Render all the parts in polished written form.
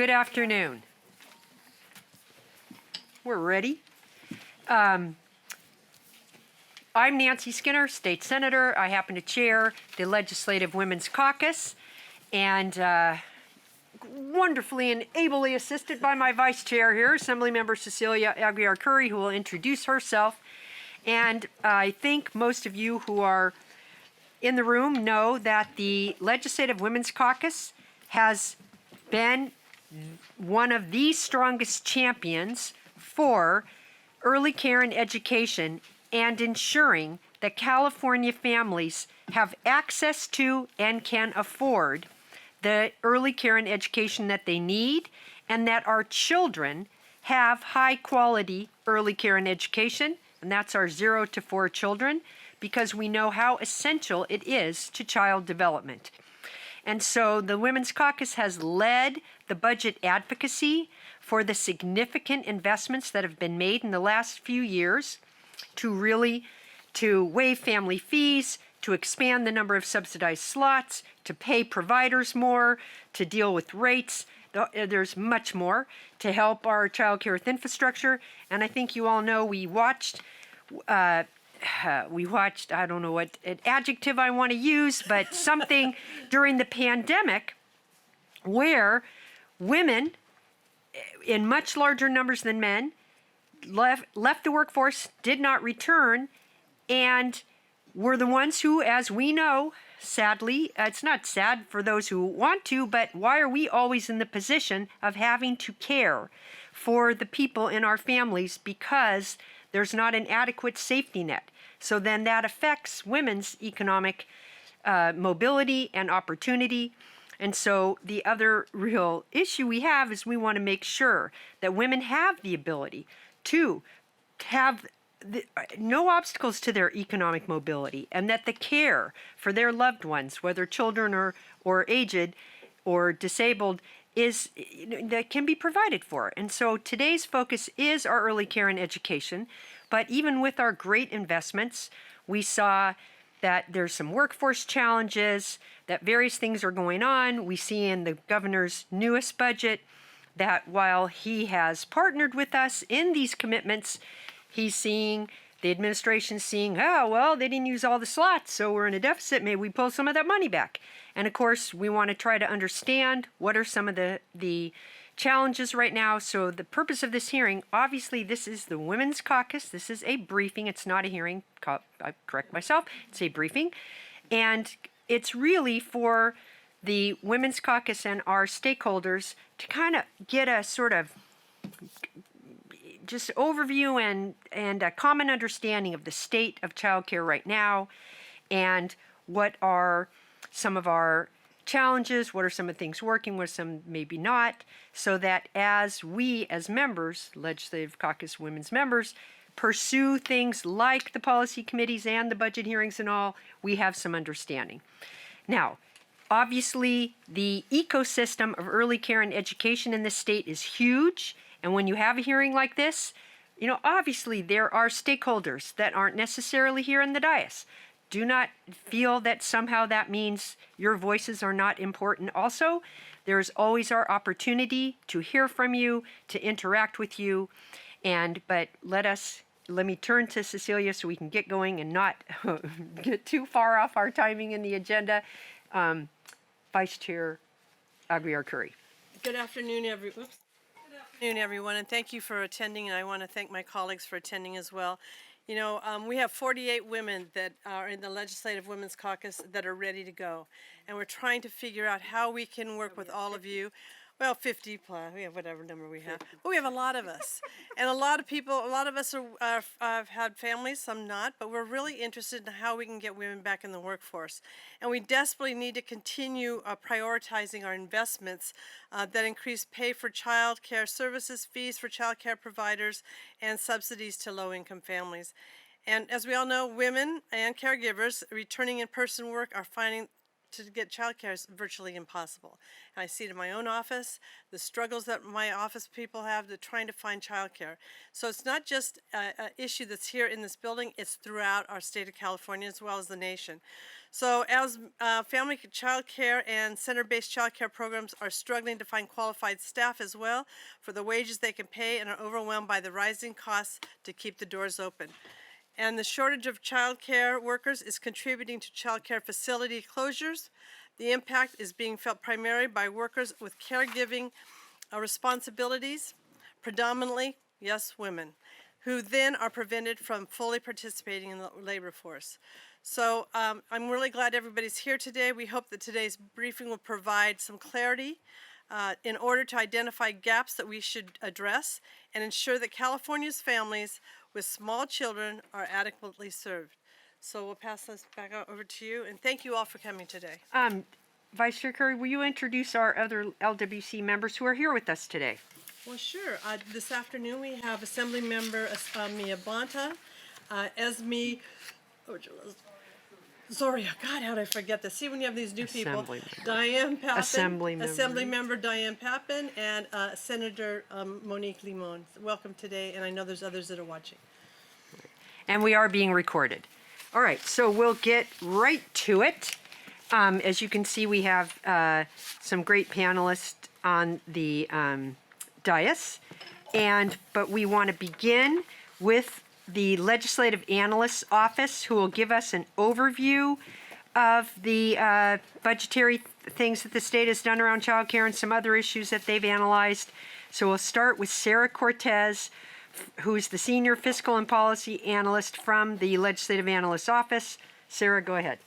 Good afternoon. We're ready. I'm Nancy Skinner, State Senator. I happen to chair the Legislative Women's Caucus, and wonderfully and ably assisted by my vice chair here, Assemblymember Cecilia Aguiar-Curry, who will introduce herself. And I think most of you who are in the room know that the Legislative Women's Caucus has been one of the strongest champions for early care and education and ensuring that California families have access to and can afford the early care and education that they need, and that our children have high quality early care and education, and that's our 0 to 4 children, because we know how essential it is to child development. And so the Women's Caucus has led the budget advocacy for the significant investments that have been made in the last few years to waive family fees, to expand the number of subsidized slots, to pay providers more, to deal with rates. There's much more to help our child care with infrastructure. And I think you all know we watched, I don't know what adjective I want to use, but something during the pandemic where women, in much larger numbers than men, left the workforce, did not return, and were the ones who, as we know, sadly, it's not sad for those who want to, but why are we always in the position of having to care for the people in our families because there's not an adequate safety net? So then that affects women's economic mobility and opportunity. And so the other real issue we have is we want to make sure that women have the ability to have no obstacles to their economic mobility, and that the care for their loved ones, whether children or aged or disabled, that can be provided for. And so today's focus is our early care and education. But even with our great investments, we saw that there's some workforce challenges, that various things are going on. We see in the governor's newest budget that while he has partnered with us in these commitments, he's seeing, the administration's seeing, oh, well, they didn't use all the slots, so we're in a deficit. Maybe we pull some of that money back. And of course, we want to try to understand what are some of the challenges right now. So the purpose of this hearing, obviously, this is the Women's Caucus. This is a briefing. It's not a hearing. I correct myself. It's a briefing. And it's really for the Women's Caucus and our stakeholders to kind of get a sort of just overview and a common understanding of the state of childcare right now, and what are some of our challenges, what are some of the things working, what are some maybe not, so that as we as members, Legislative Caucus women's members, pursue things like the policy committees and the budget hearings and all, we have some understanding. Now, obviously, the ecosystem of early care and education in this state is huge. And when you have a hearing like this, obviously there are stakeholders that aren't necessarily here in the dais. Do not feel that somehow that means your voices are not important also. There's always our opportunity to hear from you, to interact with you. But let me turn to Cecilia so we can get going and not get too far off our timing in the agenda. Vice Chair Aguiar-Curry. Good afternoon, everyone, and thank you for attending, and I want to thank my colleagues for attending as well. We have 48 women that are in the Legislative Women's Caucus that are ready to go, and we're trying to figure out how we can work with all of you. Well, 50 plus, we have whatever number we have. But we have a lot of us. And a lot of us have had families, some not, but we're really interested in how we can get women back in the workforce. And we desperately need to continue prioritizing our investments that increase pay for child care services, fees for child care providers, and subsidies to low-income families. And as we all know, women and caregivers returning in-person work are finding to get childcare is virtually impossible. And I see it in my own office, the struggles that my office people have to trying to find childcare. So it's not just an issue that's here in this building, it's throughout our state of California as well as the nation. So as family childcare and center-based childcare programs are struggling to find qualified staff as well for the wages they can pay and are overwhelmed by the rising costs to keep the doors open. And the shortage of childcare workers is contributing to childcare facility closures. The impact is being felt primarily by workers with caregiving responsibilities, predominantly, yes, women, who then are prevented from fully participating in the labor force. So I'm really glad everybody's here today. We hope that today's briefing will provide some clarity in order to identify gaps that we should address and ensure that California's families with small children are adequately served. So we'll pass this back over to you, and thank you all for coming today. Vice Chair Curry, will you introduce our other LWC members who are here with us today? Well, sure. This afternoon we have Assembly Member Mia Bonta, Esme, sorry, God, how did I forget this? See, when you have these new people, Diane Pappen, Assembly Member Diane Pappen, and Senator Monique Limon. Welcome today, and I know there's others that are watching. And we are being recorded. All right, so we'll get right to it. As you can see, we have some great panelists on the dais, but we want to begin with the Legislative Analyst's Office, who will give us an overview of the budgetary things that the state has done around childcare and some other issues that they've analyzed. So we'll start with Sarah Cortez, who's the Senior Fiscal and Policy Analyst from the Legislative Analyst's Office. Sarah, go ahead.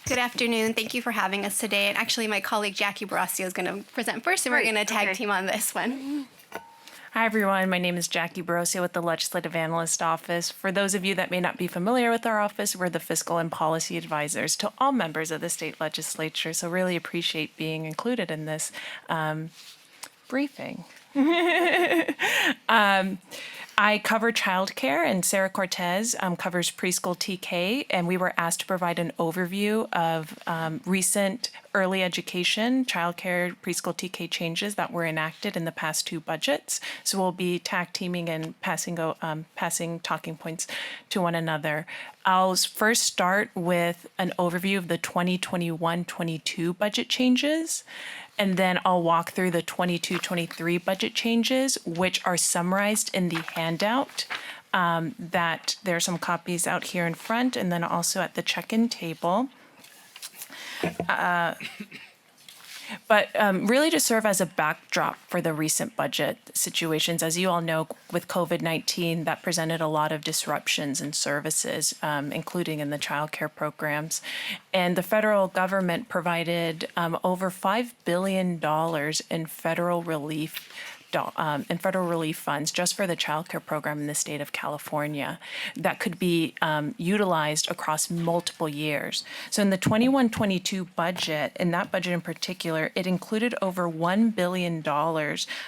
Good afternoon. Thank you for having us today. And actually, my colleague Jackie Barasio is going to present first, and we're going to tag team on this one. Hi, everyone. My name is Jackie Barosio with the Legislative Analyst Office. For those of you that may not be familiar with our office, we're the fiscal and policy advisors to all members of the state legislature. So really appreciate being included in this briefing. I cover childcare, and Sarah Cortez covers preschool TK, and we were asked to provide an overview of recent early education, childcare, preschool TK changes that were enacted in the past two budgets. So we'll be tag teaming and passing talking points to one another. I'll first start with an overview of the 2021-22 budget changes. And then I'll walk through the 22-23 budget changes, which are summarized in the handout. That there are some copies out here in front, and then also at the check-in table. But really to serve as a backdrop for the recent budget situations. As you all know, with COVID-19, that presented a lot of disruptions in services, including in the childcare programs. And the federal government provided over $5 billion in federal relief funds just for the childcare program in the state of California that could be utilized across multiple years. So in the 21-22 budget, in that budget in particular, it included over $1 billion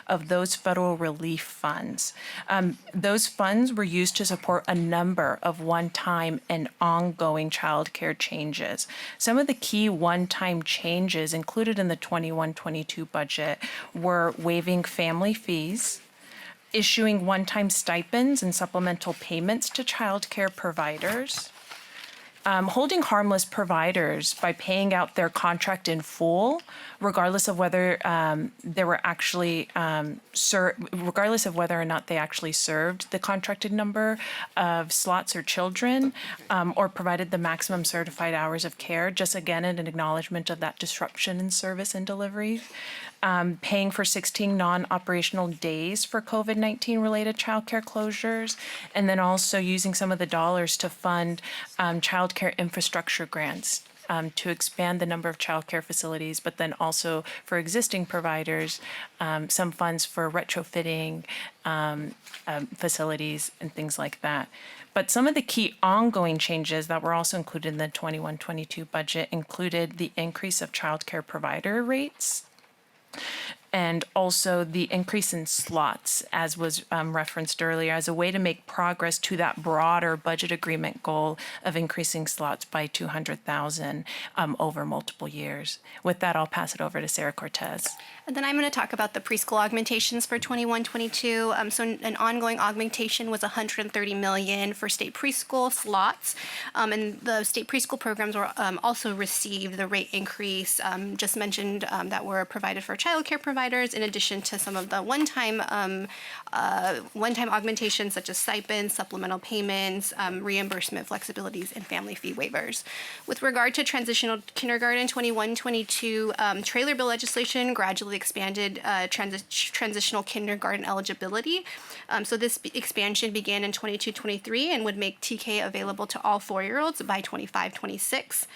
of those federal relief funds. Those funds were used to support a number of one-time and ongoing childcare changes. Some of the key one-time changes included in the 21-22 budget were waiving family fees, issuing one-time stipends and supplemental payments to childcare providers, holding harmless providers by paying out their contract in full, regardless of whether regardless of whether or not they actually served the contracted number of slots or children, or provided the maximum certified hours of care, just again in an acknowledgement of that disruption in service and delivery. Paying for 16 non-operational days for COVID-19 related childcare closures, and then also using some of the dollars to fund childcare infrastructure grants to expand the number of childcare facilities, but then also for existing providers, some funds for retrofitting facilities and things like that. But some of the key ongoing changes that were also included in the 21-22 budget included the increase of childcare provider rates, and also the increase in slots, as was referenced earlier, as a way to make progress to that broader budget agreement goal of increasing slots by 200,000 over multiple years. With that, I'll pass it over to Sarah Cortez. And then I'm going to talk about the preschool augmentations for 21-22. So an ongoing augmentation was 130 million for state preschool slots, and the state preschool programs were also received the rate increase just mentioned that were provided for childcare providers, in addition to some of the one-time augmentations such as stipends, supplemental payments, reimbursement flexibilities, and family fee waivers. With regard to transitional kindergarten 21-22, trailer bill legislation gradually expanded transitional kindergarten eligibility. So this expansion began in 22-23 and would make TK available to all 4-year-olds by 25-26.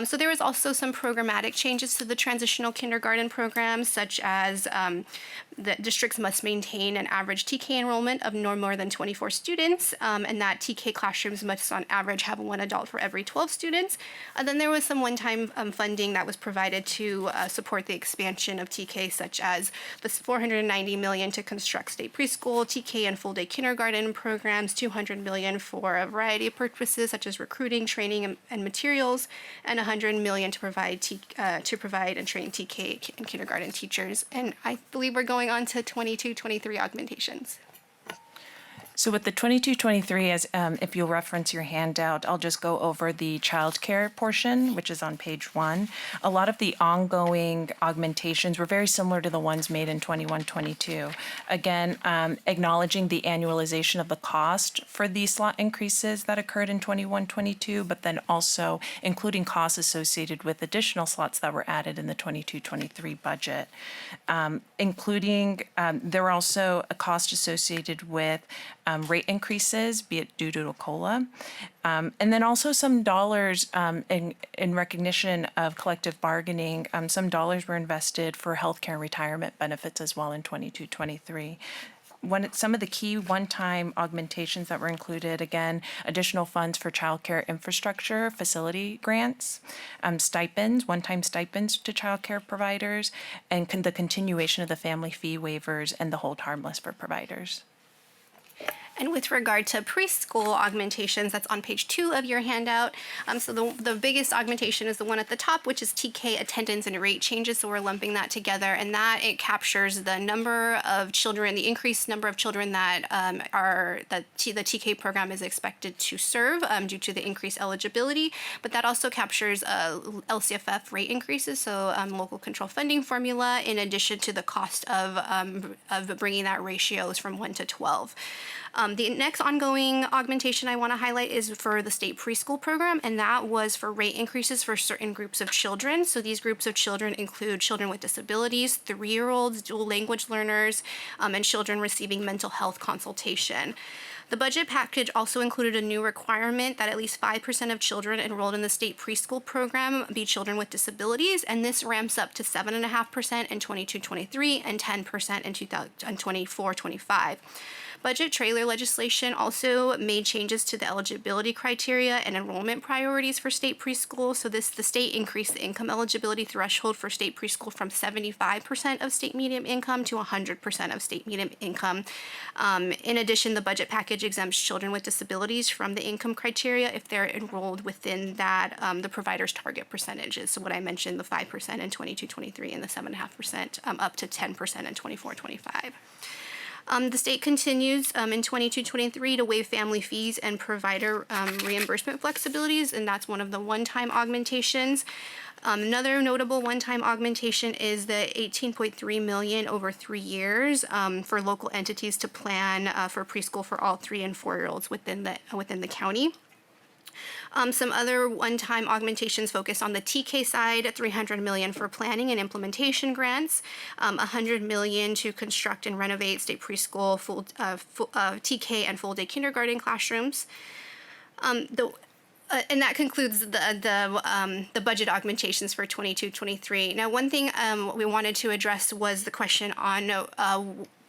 So there was also some programmatic changes to the transitional kindergarten program, such as that districts must maintain an average TK enrollment of no more than 24 students, and that TK classrooms must on average have one adult for every 12 students. And then there was some one-time funding that was provided to support the expansion of TK, such as the 490 million to construct state preschool, TK and full-day kindergarten programs, 200 million for a variety of purposes such as recruiting, training, and materials, and 100 million to provide and train TK and kindergarten teachers. And I believe we're going on to 22-23 augmentations. So with the 22-23, as if you'll reference your handout, I'll just go over the childcare portion, which is on page 1. A lot of the ongoing augmentations were very similar to the ones made in 21-22. Again, acknowledging the annualization of the cost for the slot increases that occurred in 21-22, but then also including costs associated with additional slots that were added in the 22-23 budget. Including, there were also a cost associated with rate increases, be it due to a COLA, and then also some dollars in recognition of collective bargaining. Some dollars were invested for healthcare and retirement benefits as well in 22-23. Some of the key one-time augmentations that were included, again, additional funds for childcare infrastructure, facility grants, stipends, one-time stipends to childcare providers, and the continuation of the family fee waivers and the hold harmless for providers. And with regard to preschool augmentations, that's on page 2 of your handout. So the biggest augmentation is the one at the top, which is TK attendance and rate changes. So we're lumping that together, and that it captures the number of children, the increased number of children that the TK program is expected to serve due to the increased eligibility. But that also captures LCFF rate increases, so local control funding formula, in addition to the cost of bringing that ratios from 1 to 12. The next ongoing augmentation I want to highlight is for the state preschool program, and that was for rate increases for certain groups of children. So these groups of children include children with disabilities, 3-year-olds, dual language learners, and children receiving mental health consultation. The budget package also included a new requirement that at least 5% of children enrolled in the state preschool program be children with disabilities, and this ramps up to 7.5% in 22-23 and 10% in 24-25. Budget trailer legislation also made changes to the eligibility criteria and enrollment priorities for state preschool. So the state increased the income eligibility threshold for state preschool from 75% of state median income to 100% of state median income. In addition, the budget package exempts children with disabilities from the income criteria if they're enrolled within that the provider's target percentages. So what I mentioned, the 5% in 22-23 and the 7.5% up to 10% in 24-25. The state continues in 22-23 to waive family fees and provider reimbursement flexibilities, and that's one of the one-time augmentations. Another notable one-time augmentation is the 18.3 million over 3 years for local entities to plan for preschool for all 3 and 4-year-olds within the county. Some other one-time augmentations focused on the TK side, 300 million for planning and implementation grants, 100 million to construct and renovate state preschool, TK and full-day kindergarten classrooms. And that concludes the budget augmentations for 22-23. Now, one thing we wanted to address was the question on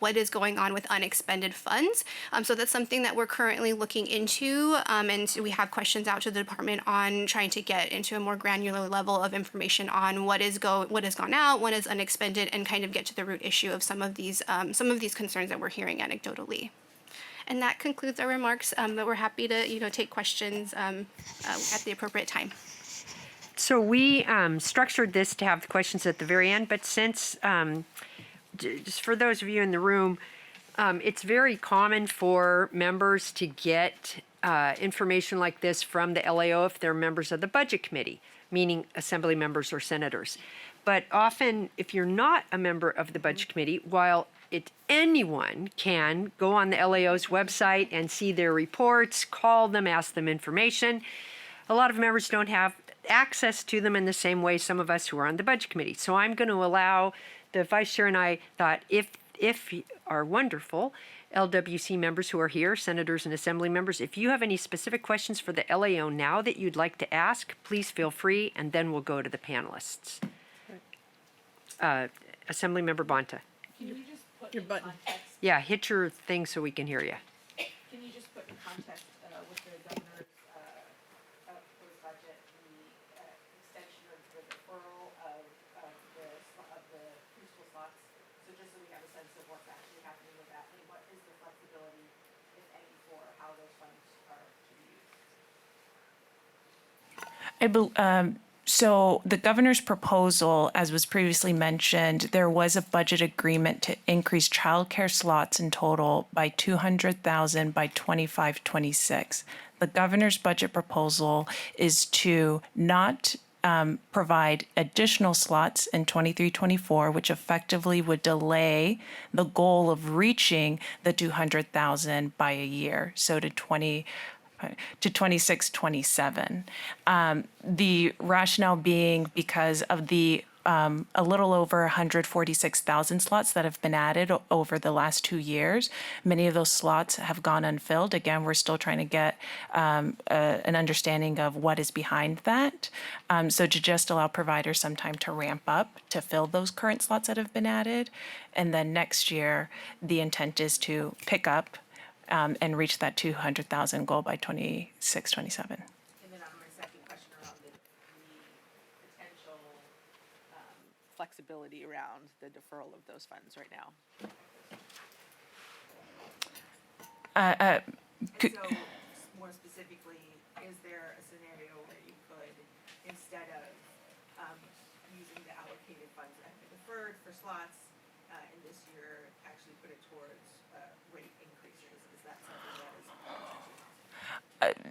what is going on with unexpended funds. So that's something that we're currently looking into, and we have questions out to the department on trying to get into a more granular level of information on what has gone out, what is unexpended, and kind of get to the root issue of some of these concerns that we're hearing anecdotally. And that concludes our remarks. But we're happy to take questions at the appropriate time. So we structured this to have the questions at the very end, but since, just for those of you in the room, it's very common for members to get information like this from the LAO if they're members of the Budget Committee, meaning assembly members or senators. But often, if you're not a member of the Budget Committee, while anyone can go on the LAO's website and see their reports, call them, ask them information, a lot of members don't have access to them in the same way some of us who are on the Budget Committee. So I'm going to allow, the Vice Chair and I thought, if our wonderful LWC members who are here, senators and assembly members, if you have any specific questions for the LAO now that you'd like to ask, please feel free, and then we'll go to the panelists. Assemblymember Bonta. Can you just put Your in button. context? Yeah, hit your thing so we can hear you. Can you just put in context with the governor's proposed budget, the extension of the deferral of the preschool slots? So just so we have a sense of what's actually happening with that, and what is the flexibility, if any, for how those funds are to be used? So the governor's proposal, as was previously mentioned, there was a budget agreement to increase childcare slots in total by 200,000 by 25-26. The governor's budget proposal is to not provide additional slots in 23-24, which effectively would delay the goal of reaching the 200,000 by a year, so to 26-27. The rationale being because of the a little over 146,000 slots that have been added over the last 2 years. Many of those slots have gone unfilled. Again, we're still trying to get an understanding of what is behind that. So to just allow providers some time to ramp up to fill those current slots that have been added. And then next year, the intent is to pick up and reach that 200,000 goal by 26-27. And then on my second question around the potential flexibility around the deferral of those funds right now. And so, more specifically, is there a scenario where you could, instead of using the allocated funds that have been deferred for slots in this year, actually put it towards rate increases? Is that something that is potentially possible?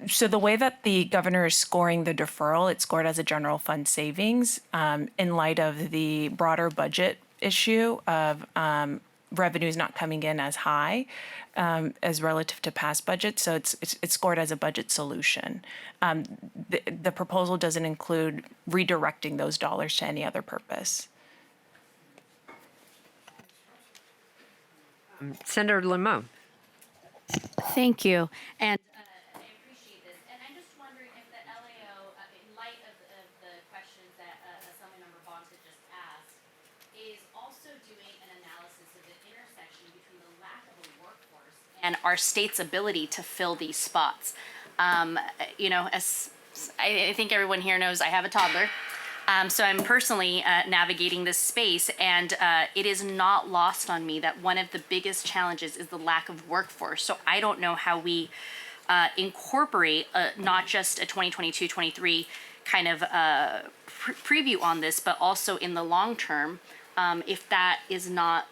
So the way that the governor is scoring the deferral, it's scored as a general fund savings in light of the broader budget issue of revenues not coming in as high as relative to past budgets. So it's scored as a budget solution. The proposal doesn't include redirecting those dollars to any other purpose. Senator Limon. Thank you. And I appreciate this. And I'm just wondering if the LAO, in light of the questions that Assemblymember Bonta just asked, is also doing an analysis of the intersection between the lack of a workforce and our state's ability to fill these spots. As I think everyone here knows, I have a toddler. So I'm personally navigating this space, and it is not lost on me that one of the biggest challenges is the lack of workforce. So I don't know how we incorporate not just a 2022-23 kind of preview on this, but also in the long term, if that is not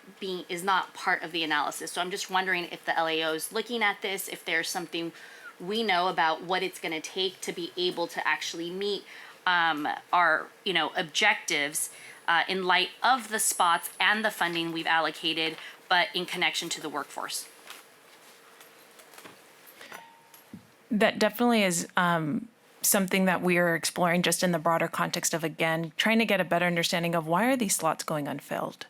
part of the analysis. So I'm just wondering if the LAO is looking at this, if there's something we know about what it's going to take to be able to actually meet our objectives in light of the spots and the funding we've allocated, but in connection to the workforce. That definitely is something that we are exploring just in the broader context of, again, trying to get a better understanding of why are these slots going unfilled.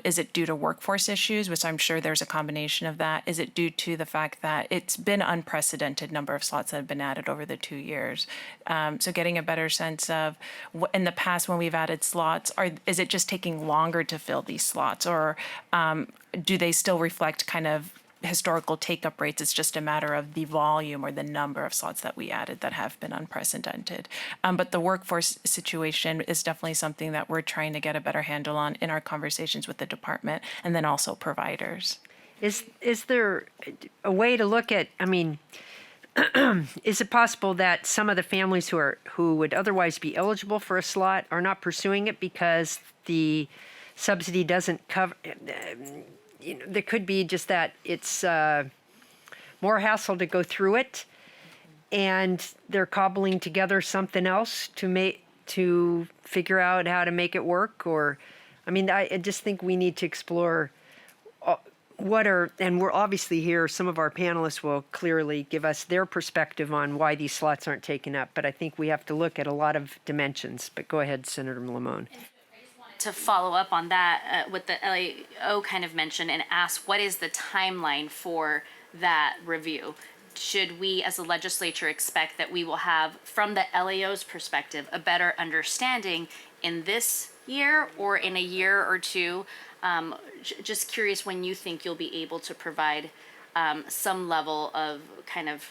Is it due to workforce issues, which I'm sure there's a combination of that? Is it due to the fact that it's been unprecedented number of slots that have been added over the 2 years? So getting a better sense of in the past when we've added slots, is it just taking longer to fill these slots, or do they still reflect kind of historical take-up rates? It's just a matter of the volume or the number of slots that we added that have been unprecedented. But the workforce situation is definitely something that we're trying to get a better handle on in our conversations with the department and then also providers. Is there a way to look at, I mean, is it possible that some of the families who would otherwise be eligible for a slot are not pursuing it because the subsidy doesn't cover? There could be just that it's more hassle to go through it, and they're cobbling together something else to figure out how to make it work. Or, I mean, I just think we need to explore and we're obviously here. Some of our panelists will clearly give us their perspective on why these slots aren't taken up. But I think we have to look at a lot of dimensions. But go ahead, Senator Lamone. To follow up on that, what the LAO kind of mentioned, and ask what is the timeline for that review? Should we as a legislature expect that we will have, from the LAO's perspective, a better understanding in this year or in a year or two? Just curious when you think you'll be able to provide some level of kind of,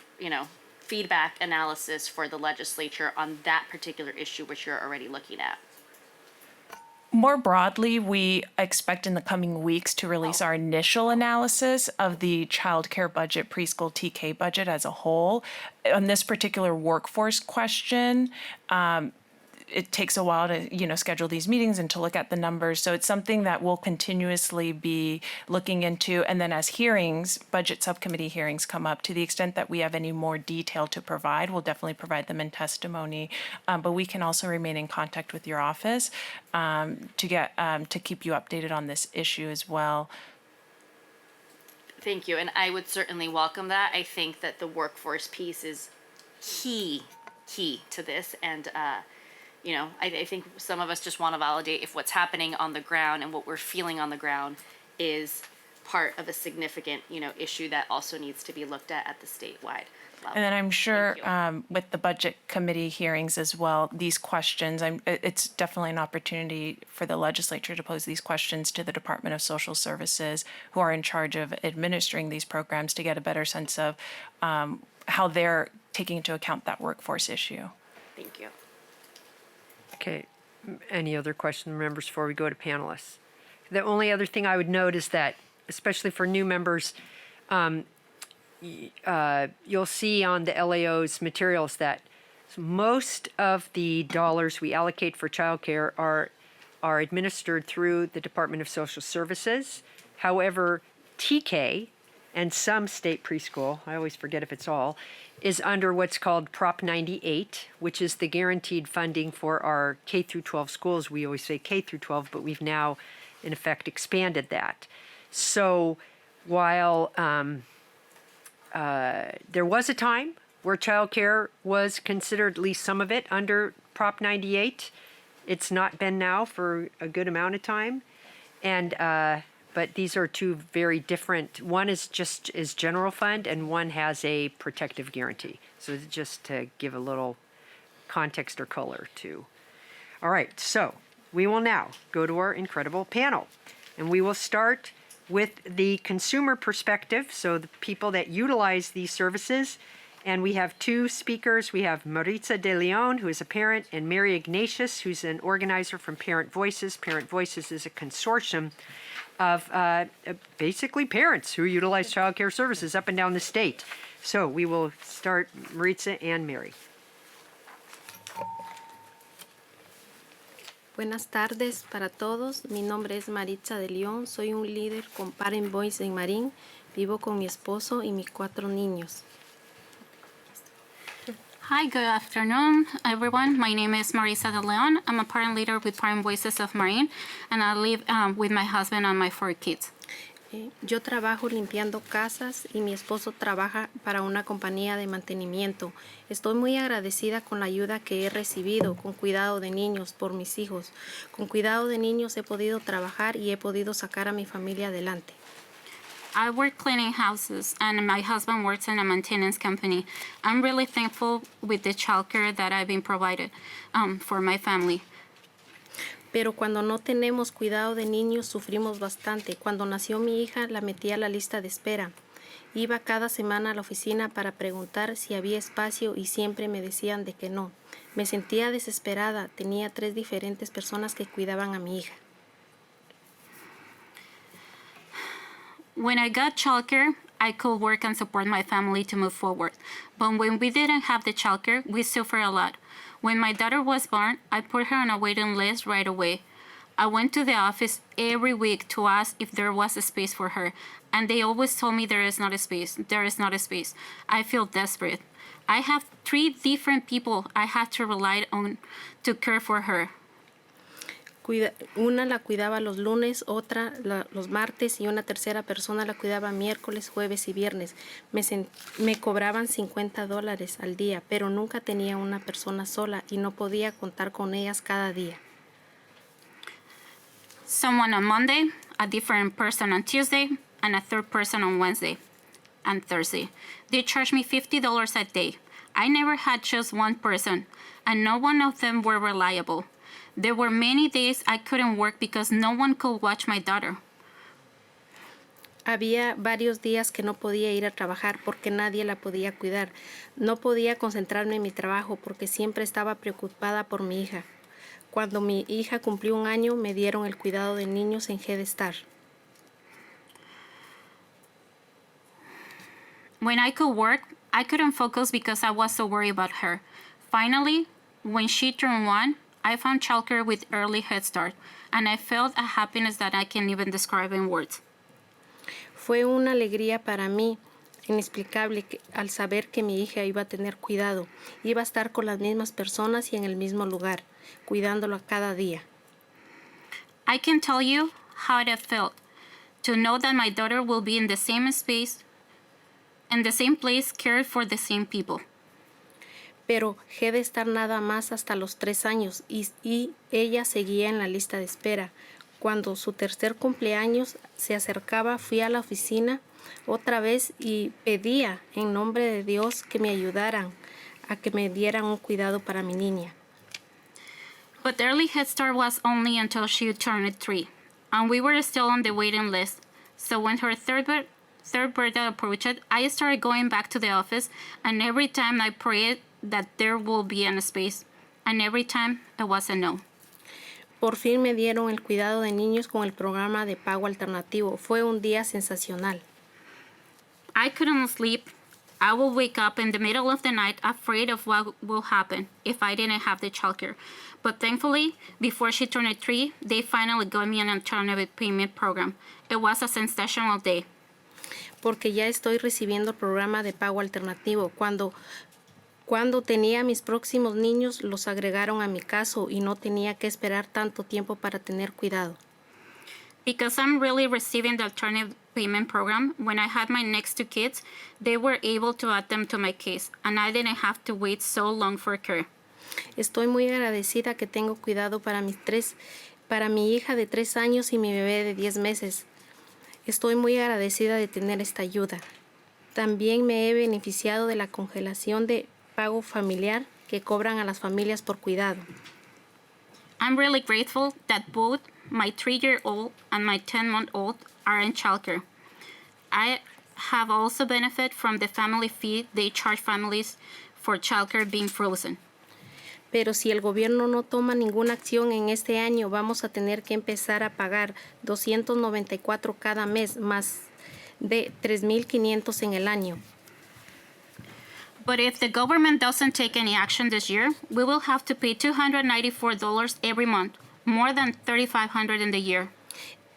feedback analysis for the legislature on that particular issue which you're already looking at. More broadly, we expect in the coming weeks to release our initial analysis of the childcare budget, preschool TK budget as a whole. On this particular workforce question, it takes a while to, schedule these meetings and to look at the numbers. So it's something that we'll continuously be looking into. And then as budget subcommittee hearings come up, to the extent that we have any more detail to provide, we'll definitely provide them in testimony. But we can also remain in contact with your office to keep you updated on this issue as well. Thank you. And I would certainly welcome that. I think that the workforce piece is key to this. And, I think some of us just want to validate if what's happening on the ground and what we're feeling on the ground is part of a significant, issue that also needs to be looked at the statewide level. And then I'm sure with the budget committee hearings as well, these questions, it's definitely an opportunity for the legislature to pose these questions to the Department of Social Services, who are in charge of administering these programs, to get a better sense of how they're taking into account that workforce issue. Thank you. Okay. Any other questions, members, before we go to panelists? The only other thing I would note is that, especially for new members, you'll see on the LAO's materials that most of the dollars we allocate for childcare are administered through the Department of Social Services. However, TK and some state preschool, I always forget if it's all, is under what's called Prop 98, which is the guaranteed funding for our K through 12 schools. We always say K through 12, but we've now, in effect, expanded that. So while there was a time where childcare was considered, at least some of it, under Prop 98, it's not been now for a good amount of time. And but these are two very different. One is general fund, and one has a protective guarantee. So just to give a little context or color to. All right, so we will now go to our incredible panel, and we will start with the consumer perspective, so the people that utilize these services. And we have two speakers. We have Maritza De Leon, who is a parent, and Mary Ignatius, who's an organizer from Parent Voices. Parent Voices is a consortium of basically parents who utilize child care services up and down the state. So we will start Maritza and Mary. Buenas tardes para todos. Mi nombre es Maritza de León. Soy un líder con Parent Voice en Marín. Vivo con mi esposo y mis 4 niños. Hi, good afternoon, everyone. My name is Marisa de Leon. I'm a parent leader with Parent Voices of Marine, and I live with my husband and my 4 kids. Yo trabajo limpiando casas y mi esposo trabaja para una compañía de mantenimiento. Estoy muy agradecida con la ayuda que he recibido con cuidado de niños por mis hijos. Con cuidado de niños he podido trabajar y he podido sacar a mi familia adelante. I work cleaning houses, and my husband works in a maintenance company. I'm really thankful with the childcare that I've been provided for my family. Pero cuando no tenemos cuidado de niños sufrimos bastante. Cuando nació mi hija la metí a la lista de espera. Iba cada semana a la oficina para preguntar si había espacio y siempre me decían de que no. Me sentía desesperada. Tenía 3 diferentes personas que cuidaban a mi hija. When I got childcare, I could work and support my family to move forward. But when we didn't have the childcare, we suffered a lot. When my daughter was born, I put her on a waiting list right away. I went to the office every week to ask if there was a space for her, and they always told me there is not a space, there is not a space. I feel desperate. I have 3 different people I had to rely on to care for her. Una la cuidaba los lunes, otra los martes y una tercera persona la cuidaba miércoles, jueves y viernes. Me cobraban $50 al día, pero nunca tenía una persona sola y no podía contar con ellas cada día. Someone on Monday, a different person on Tuesday, and a third person on Wednesday and Thursday. They charged me $50 a day. I never had just one person, and no one of them were reliable. There were many days I couldn't work because no one could watch my daughter. Había varios días que no podía ir a trabajar porque nadie la podía cuidar. No podía concentrarme en mi trabajo porque siempre estaba preocupada por mi hija. Cuando mi hija cumplió 1 año, me dieron el cuidado de niños en Head Start. When I could work, I couldn't focus because I was so worried about her. Finally, when she turned 1, I found childcare with early Head Start, and I felt a happiness that I can't even describe in words. Fue una alegría para mí inexplicable al saber que mi hija iba a tener cuidado. Iba a estar con las mismas personas y en el mismo lugar, cuidándolo cada día. I can tell you how it felt to know that my daughter will be in the same space, in the same place, cared for the same people. Pero dejé de estar nada más hasta los 3 años y ella seguía en la lista de espera. Cuando su tercer cumpleaños se acercaba, fui a la oficina otra vez y pedía en nombre de Dios que me ayudaran a que me dieran un cuidado para mi niña. But early Head Start was only until she turned 3, and we were still on the waiting list. So when her third birthday approached, I started going back to the office, and every time I prayed that there will be a space, and every time it was a no. Por fin me dieron el cuidado de niños con el programa de pago alternativo. Fue un día sensacional. I couldn't sleep. I would wake up in the middle of the night afraid of what will happen if I didn't have the childcare. But thankfully, before she turned 3, they finally got me an alternative payment program. It was a sensational day. Porque ya estoy recibiendo el programa de pago alternativo. Cuando tenía mis próximos niños, los agregaron a mi caso y no tenía que esperar tanto tiempo para tener cuidado. Because I'm really receiving the alternative payment program, when I had my next 2 kids, they were able to add them to my case, and I didn't have to wait so long for care. Estoy muy agradecida que tengo cuidado para mi hija de 3 años y mi bebé de 10 meses. Estoy muy agradecida de tener esta ayuda. También me he beneficiado de la congelación de pago familiar que cobran a las familias por cuidado. I'm really grateful that both my 3-year-old and my 10-month-old are in childcare. I have also benefited from the family fee they charge families for childcare being frozen. Pero si el gobierno no toma ninguna acción en este año, vamos a tener que empezar a pagar $294 cada mes, más de $3,500 en el año. But if the government doesn't take any action this year, we will have to pay $294 every month, more than $3,500 in the year.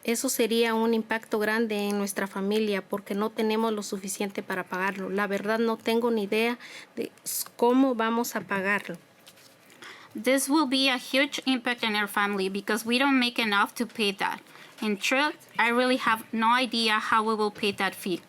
Eso sería un impacto grande en nuestra familia porque no tenemos lo suficiente para pagarlo. La verdad no tengo ni idea de cómo vamos a pagarlo. This will be a huge impact on our family because we don't make enough to pay that. In truth, I really have no idea how we will pay that fee.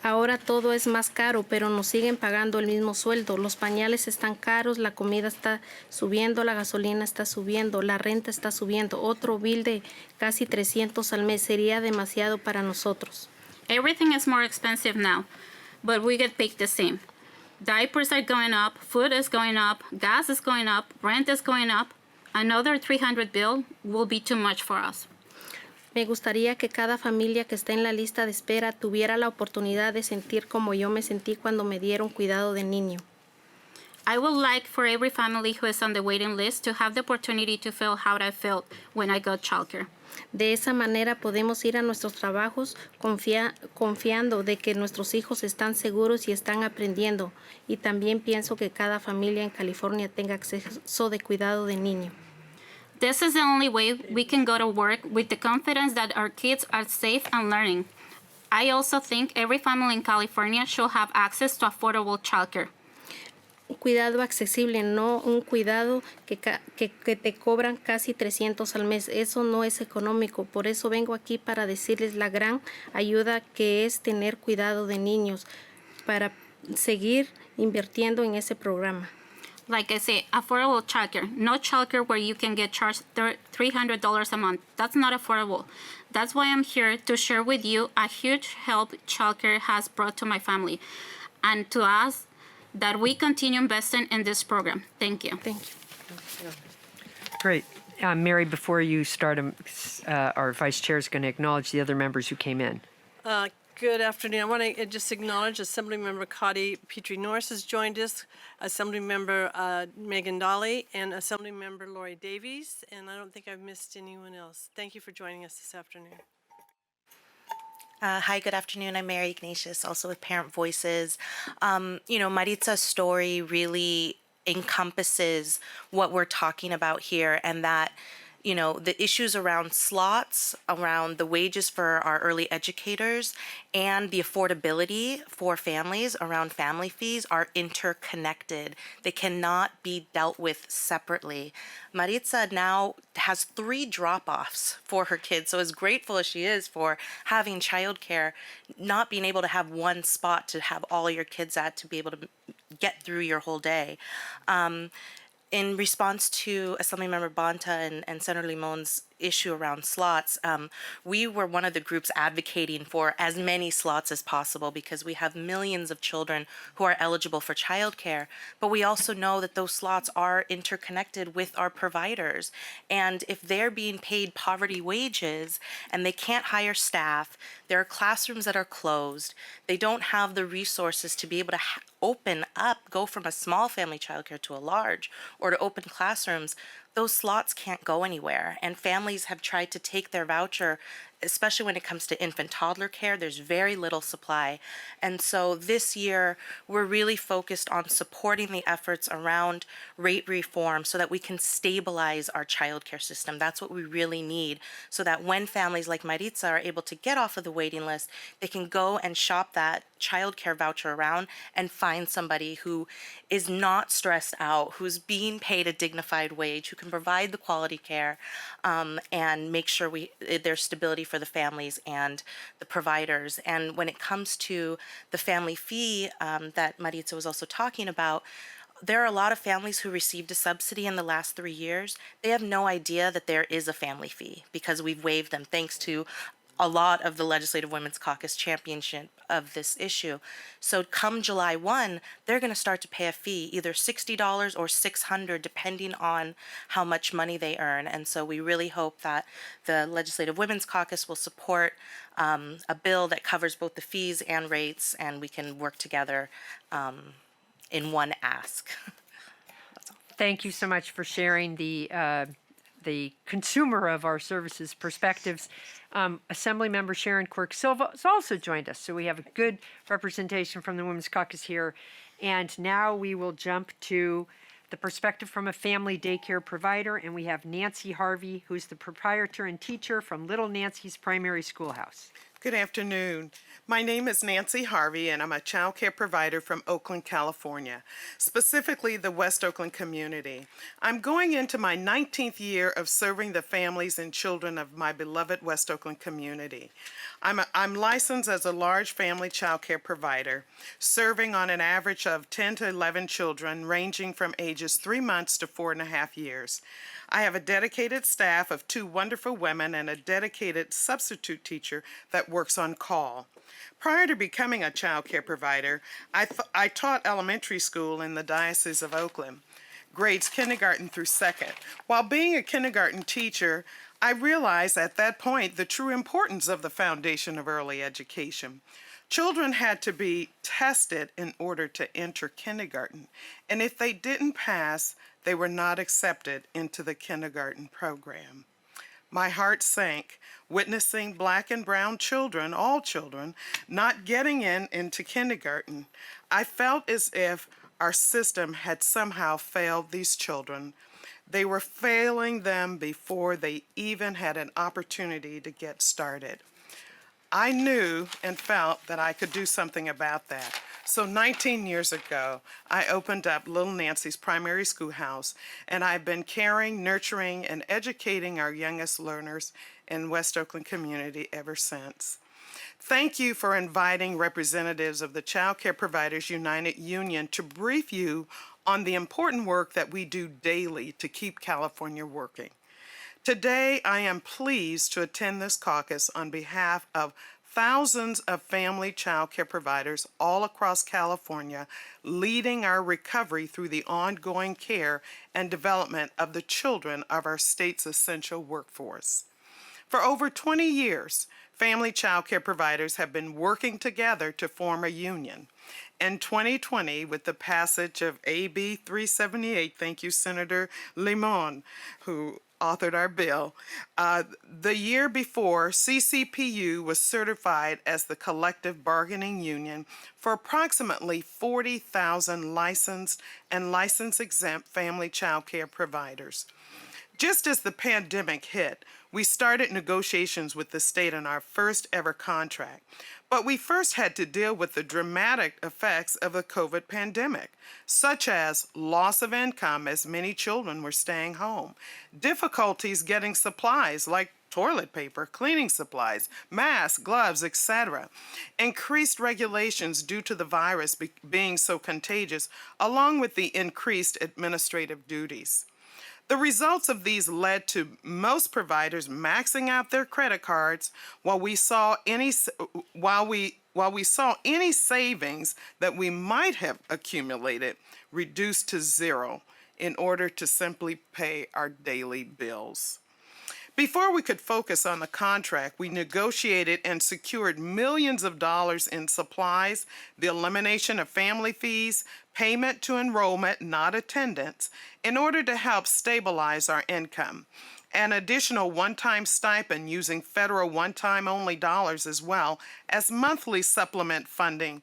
Ahora todo es más caro, pero nos siguen pagando el mismo sueldo. Los pañales están caros, la comida está subiendo, la gasolina está subiendo, la renta está subiendo. Otro bill de casi 300 al mes sería demasiado para nosotros. Everything is more expensive now, but we get paid the same. Diapers are going up, food is going up, gas is going up, rent is going up. Another 300 bill will be too much for us. Me gustaría que cada familia que esté en la lista de espera tuviera la oportunidad de sentir como yo me sentí cuando me dieron cuidado de niño. I would like for every family who is on the waiting list to have the opportunity to feel how I felt when I got childcare. De esa manera podemos ir a nuestros trabajos confiando de que nuestros hijos están seguros y están aprendiendo. Y también pienso que cada familia en California tenga acceso de cuidado de niño. This is the only way we can go to work with the confidence that our kids are safe and learning. I also think every family in California should have access to affordable childcare. Un cuidado accesible, no un cuidado que te cobran casi 300 al mes. Eso no es económico. Por eso vengo aquí para decirles la gran ayuda que es tener cuidado de niños, para seguir invirtiendo en ese programa. Like I say, affordable childcare. No childcare where you can get charged $300 a month. That's not affordable. That's why I'm here to share with you a huge help childcare has brought to my family, and to us that we continue investing in this program. Thank you. Thank you. Great. Mary, before you start, our vice chair is going to acknowledge the other members who came in. Good afternoon. I want to just acknowledge Assemblymember Cotty Petrie-Norris has joined us, Assemblymember Megan Dolly, and Assemblymember Lori Davies. And I don't think I've missed anyone else. Thank you for joining us this afternoon. Hi, good afternoon. I'm Mary Ignatius, also with Parent Voices. Maritza's story really encompasses what we're talking about here, and that the issues around slots, around the wages for our early educators, and the affordability for families around family fees are interconnected. They cannot be dealt with separately. Maritza now has 3 drop-offs for her kids, so as grateful as she is for having childcare, not being able to have one spot to have all your kids at to be able to get through your whole day. In response to Assemblymember Bonta and Senator Limon's issue around slots, we were one of the groups advocating for as many slots as possible because we have millions of children who are eligible for childcare, but we also know that those slots are interconnected with our providers. And if they're being paid poverty wages and they can't hire staff, there are classrooms that are closed, they don't have the resources to be able to open up, go from a small family childcare to a large, or to open classrooms, those slots can't go anywhere. And families have tried to take their voucher, especially when it comes to infant toddler care. There's very little supply. And so this year, we're really focused on supporting the efforts around rate reform so that we can stabilize our childcare system. That's what we really need, so that when families like Maritza are able to get off of the waiting list, they can go and shop that childcare voucher around and find somebody who is not stressed out, who's being paid a dignified wage, who can provide the quality care, and make sure there's stability for the families and the providers. And when it comes to the family fee that Maritza was also talking about, there are a lot of families who received a subsidy in the last 3 years. They have no idea that there is a family fee because we've waived them thanks to a lot of the Legislative Women's Caucus championship of this issue. So come July 1, they're going to start to pay a fee, either $60 or $600, depending on how much money they earn. And so we really hope that the Legislative Women's Caucus will support a bill that covers both the fees and rates, and we can work together in one ask. Thank you so much for sharing the consumer of our services perspectives. Assemblymember Sharon Quirk Silva has also joined us, so we have a good representation from the Women's Caucus here. And now we will jump to the perspective from a family daycare provider, and we have Nancy Harvey, who's the proprietor and teacher from Little Nancy's Primary Schoolhouse. Good afternoon. My name is Nancy Harvey, and I'm a child care provider from Oakland, California, specifically the West Oakland community. I'm going into my 19th year of serving the families and children of my beloved West Oakland community. I'm licensed as a large family child care provider, serving on an average of 10 to 11 children ranging from ages 3 months to 4.5 years. I have a dedicated staff of 2 wonderful women and a dedicated substitute teacher that works on call. Prior to becoming a child care provider, I taught elementary school in the Diocese of Oakland, grades kindergarten through 2nd. While being a kindergarten teacher, I realized at that point the true importance of the foundation of early education. Children had to be tested in order to enter kindergarten, and if they didn't pass, they were not accepted into the kindergarten program. My heart sank witnessing Black and brown children, all children, not getting into kindergarten. I felt as if our system had somehow failed these children. They were failing them before they even had an opportunity to get started. I knew and felt that I could do something about that. So 19 years ago, I opened up Little Nancy's primary schoolhouse, and I've been caring, nurturing, and educating our youngest learners in West Oakland community ever since. Thank you for inviting representatives of the Child Care Providers United Union to brief you on the important work that we do daily to keep California working. Today, I am pleased to attend this caucus on behalf of thousands of family child care providers all across California, leading our recovery through the ongoing care and development of the children of our state's essential workforce. For over 20 years, family child care providers have been working together to form a union. In 2020, with the passage of AB 378, thank you, Senator Limon, who authored our bill. The year before, CCPU was certified as the collective bargaining union for approximately 40,000 licensed and license-exempt family child care providers. Just as the pandemic hit, we started negotiations with the state on our first ever contract. But we first had to deal with the dramatic effects of the COVID pandemic, such as loss of income as many children were staying home, difficulties getting supplies like toilet paper, cleaning supplies, masks, gloves, etc., increased regulations due to the virus being so contagious, along with the increased administrative duties. The results of these led to most providers maxing out their credit cards while we saw any savings that we might have accumulated reduced to zero in order to simply pay our daily bills. Before we could focus on the contract, we negotiated and secured millions of dollars in supplies, the elimination of family fees, payment to enrollment, not attendance, in order to help stabilize our income. An additional one-time stipend using federal one-time only dollars as well as monthly supplement funding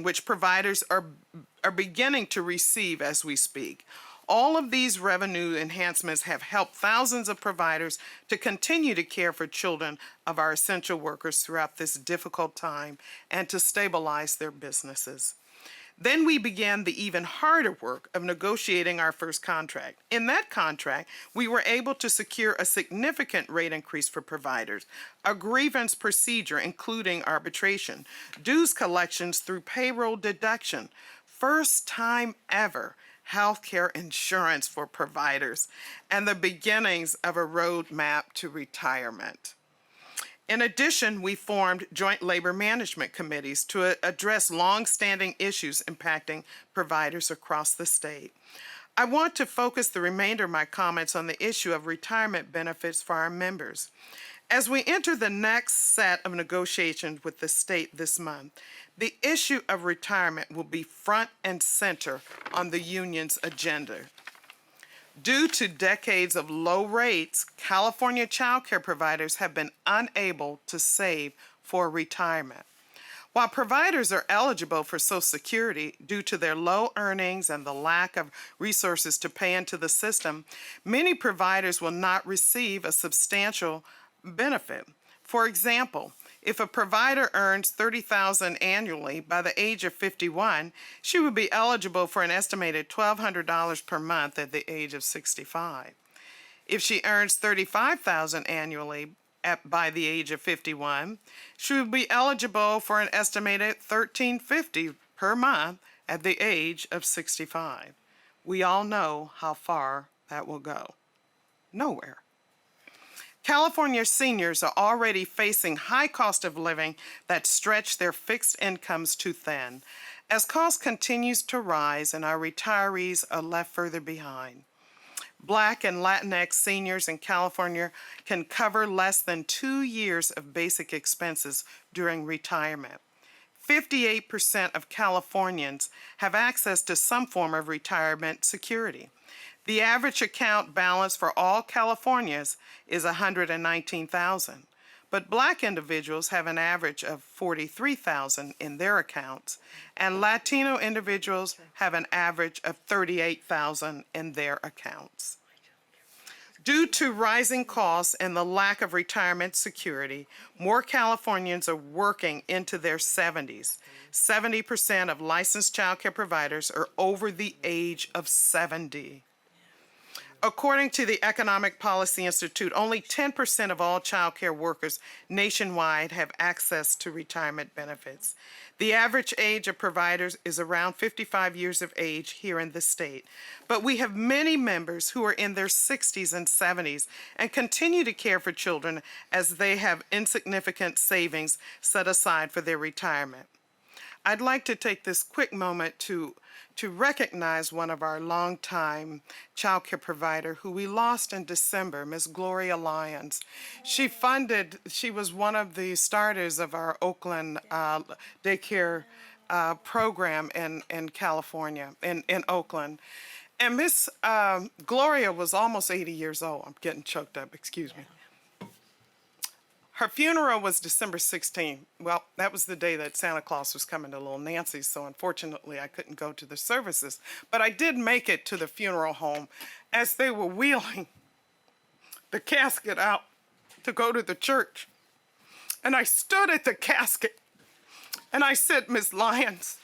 which providers are beginning to receive as we speak. All of these revenue enhancements have helped thousands of providers to continue to care for children of our essential workers throughout this difficult time and to stabilize their businesses. Then we began the even harder work of negotiating our first contract. In that contract, we were able to secure a significant rate increase for providers, a grievance procedure including arbitration, dues collections through payroll deduction, first time ever healthcare insurance for providers, and the beginnings of a roadmap to retirement. In addition, we formed joint labor management committees to address long-standing issues impacting providers across the state. I want to focus the remainder of my comments on the issue of retirement benefits for our members. As we enter the next set of negotiations with the state this month, the issue of retirement will be front and center on the union's agenda. Due to decades of low rates, California child care providers have been unable to save for retirement. While providers are eligible for Social Security due to their low earnings and the lack of resources to pay into the system, many providers will not receive a substantial benefit. For example, if a provider earns $30,000 annually by the age of 51, she would be eligible for an estimated $1,200 per month at the age of 65. If she earns $35,000 annually by the age of 51, she would be eligible for an estimated $1,350 per month at the age of 65. We all know how far that will go. Nowhere. California seniors are already facing high cost of living that stretch their fixed incomes too thin, as cost continues to rise and our retirees are left further behind. Black and Latinx seniors in California can cover less than 2 years of basic expenses during retirement. 58% of Californians have access to some form of retirement security. The average account balance for all Californians is $119,000, but Black individuals have an average of $43,000 in their accounts, and Latino individuals have an average of $38,000 in their accounts. Due to rising costs and the lack of retirement security, more Californians are working into their 70s. 70% of licensed child care providers are over the age of 70. According to the Economic Policy Institute, only 10% of all child care workers nationwide have access to retirement benefits. The average age of providers is around 55 years of age here in the state, but we have many members who are in their 60s and 70s and continue to care for children as they have insignificant savings set aside for their retirement. I'd like to take this quick moment to recognize one of our longtime child care provider who we lost in December, Miss Gloria Lyons. She was one of the starters of our Oakland daycare program in California, in Oakland. And Miss Gloria was almost 80 years old. I'm getting choked up, excuse me. Her funeral was December 16th. Well, that was the day that Santa Claus was coming to Little Nancy's, so unfortunately I couldn't go to the services. But I did make it to the funeral home as they were wheeling the casket out to go to the church. And I stood at the casket and I said, Ms. Lyons,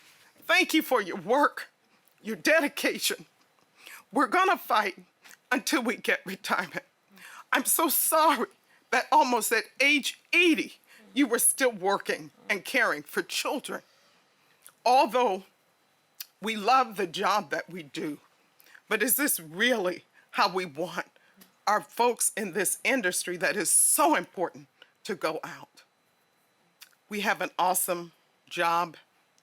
thank you for your work, your dedication. We're gonna fight until we get retirement. I'm so sorry that almost at age 80, you were still working and caring for children. Although we love the job that we do, but is this really how we want our folks in this industry that is so important to go out? We have an awesome job,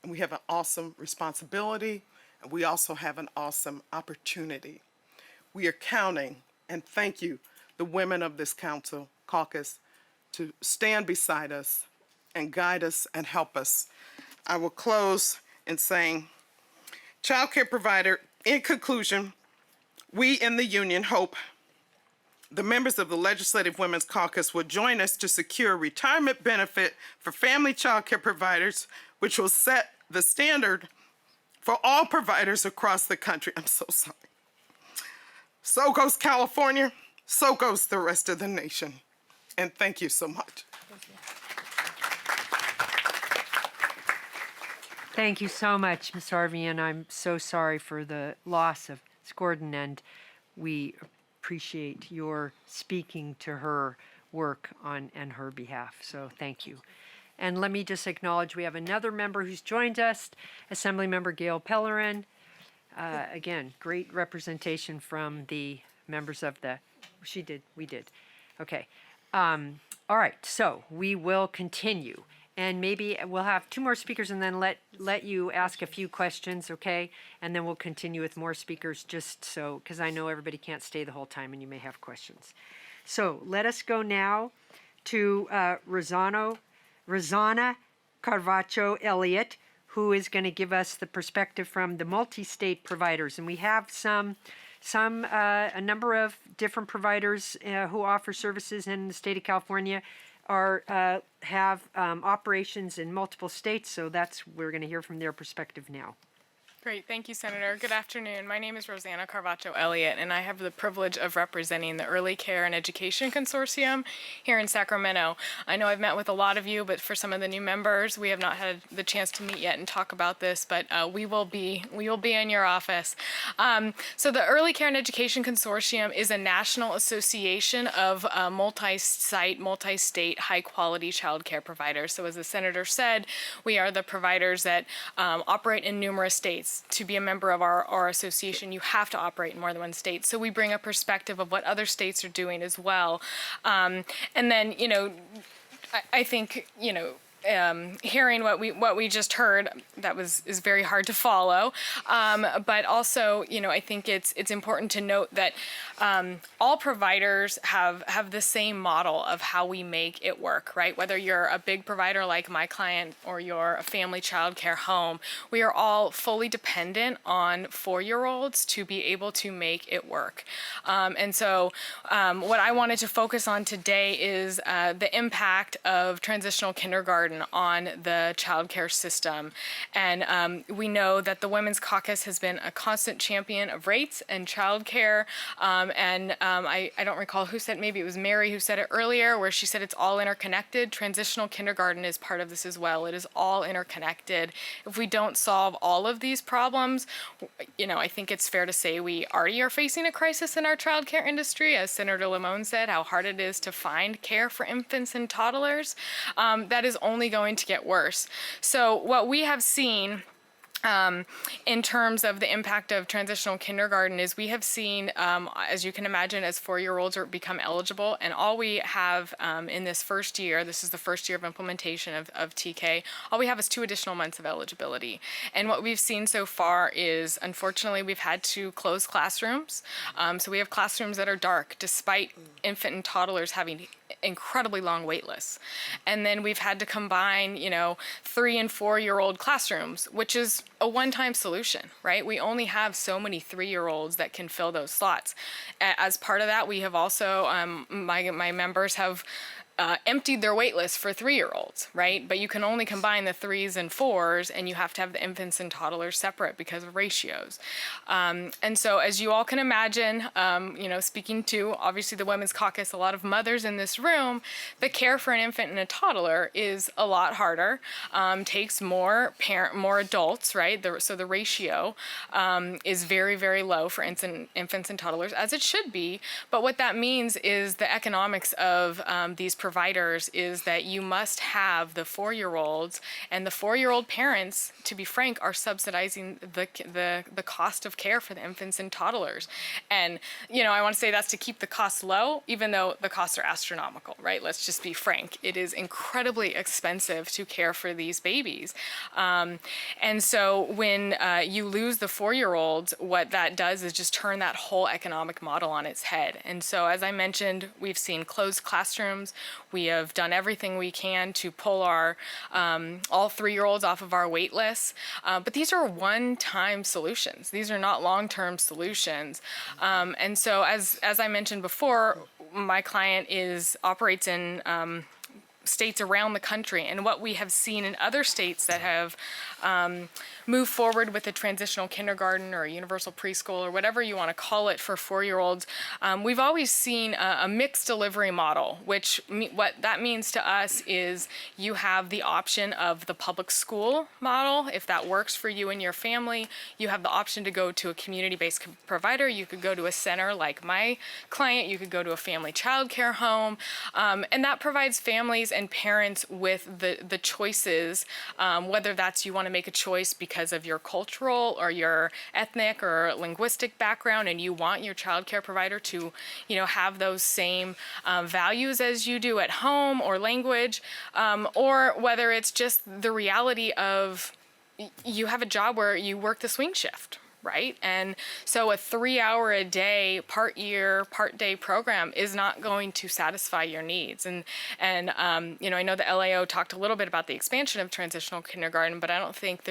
and we have an awesome responsibility, and we also have an awesome opportunity. We are counting, and thank you, the women of this council, Caucus, to stand beside us and guide us and help us. I will close in saying, child care provider, in conclusion, we in the union hope the members of the Legislative Women's Caucus will join us to secure retirement benefit for family child care providers, which will set the standard for all providers across the country. I'm so sorry. So goes California, so goes the rest of the nation. And thank you so much. Thank you so much, Ms. Harvey, and I'm so sorry for the loss of Ms. Gordon, and we appreciate your speaking to her work on her behalf, so thank you. And let me just acknowledge we have another member who's joined us, Assemblymember Gail Pellerin. Again, great representation from the members of the, we did. Okay. All right, so we will continue. And maybe we'll have 2 more speakers and then let you ask a few questions, okay? And then we'll continue with more speakers just so, because I know everybody can't stay the whole time and you may have questions. So let us go now to Rosanna Carvacho Elliott, who is going to give us the perspective from the multi-state providers. And we have a number of different providers who offer services in the state of California have operations in multiple states, so we're going to hear from their perspective now. Great, thank you, Senator. Good afternoon. My name is Rosanna Carvacho Elliott, and I have the privilege of representing the Early Care and Education Consortium here in Sacramento. I know I've met with a lot of you, but for some of the new members, we have not had the chance to meet yet and talk about this, but we will be in your office. So the Early Care and Education Consortium is a national association of multi-site, multi-state, high-quality child care providers. So as the Senator said, we are the providers that operate in numerous states. To be a member of our association, you have to operate in more than one state. So we bring a perspective of what other states are doing as well. And then, I think, hearing what we just heard, that is very hard to follow. But also, I think it's important to note that all providers have the same model of how we make it work, right? Whether you're a big provider like my client or you're a family child care home, we are all fully dependent on 4-year-olds to be able to make it work. And so what I wanted to focus on today is the impact of transitional kindergarten on the child care system. And we know that the Women's Caucus has been a constant champion of rates and child care. I don't recall who said, maybe it was Mary who said it earlier, where she said it's all interconnected. Transitional kindergarten is part of this as well. It is all interconnected. If we don't solve all of these problems, I think it's fair to say we already are facing a crisis in our child care industry. As Senator Limon said, how hard it is to find care for infants and toddlers. That is only going to get worse. So what we have seen in terms of the impact of transitional kindergarten is we have seen, as you can imagine, as 4-year-olds become eligible, and all we have in this first year, this is the first year of implementation of TK, all we have is 2 additional months of eligibility. And what we've seen so far is, unfortunately, we've had to close classrooms. So we have classrooms that are dark, despite infant and toddlers having incredibly long wait lists. And then we've had to combine, 3 and 4-year-old classrooms, which is a one-time solution, right? We only have so many 3-year-olds that can fill those slots. As part of that, we have also, my members have emptied their wait list for 3-year-olds, right? But you can only combine the 3s and 4s, and you have to have the infants and toddlers separate because of ratios. And so, as you all can imagine, speaking to obviously the Women's Caucus, a lot of mothers in this room, the care for an infant and a toddler is a lot harder. Takes more adults, right? So the ratio is very, very low for infants and toddlers, as it should be. But what that means is the economics of these providers is that you must have the 4-year-olds, and the 4-year-old parents, to be frank, are subsidizing the cost of care for the infants and toddlers. And I want to say that's to keep the costs low, even though the costs are astronomical, right? Let's just be frank. It is incredibly expensive to care for these babies. And so when you lose the 4-year-olds, what that does is just turn that whole economic model on its head. And so, as I mentioned, we've seen closed classrooms. We have done everything we can to pull our all 3-year-olds off of our wait lists. But these are one-time solutions. These are not long-term solutions. And so, as I mentioned before, my client operates in states around the country, and what we have seen in other states that have moved forward with a transitional kindergarten or a universal preschool or whatever you want to call it for 4-year-olds, we've always seen a mixed delivery model, which what that means to us is you have the option of the public school model. If that works for you and your family, you have the option to go to a community-based provider. You could go to a center like my client. You could go to a family child care home, and that provides families and parents with the choices, whether that's you want to make a choice because of your cultural or your ethnic or linguistic background, and you want your child care provider to, have those same values as you do at home or language, or whether it's just the reality of you have a job where you work the swing shift, right? And so a 3-hour a day, part year, part day program is not going to satisfy your needs. And I know the LAO talked a little bit about the expansion of transitional kindergarten, but I don't think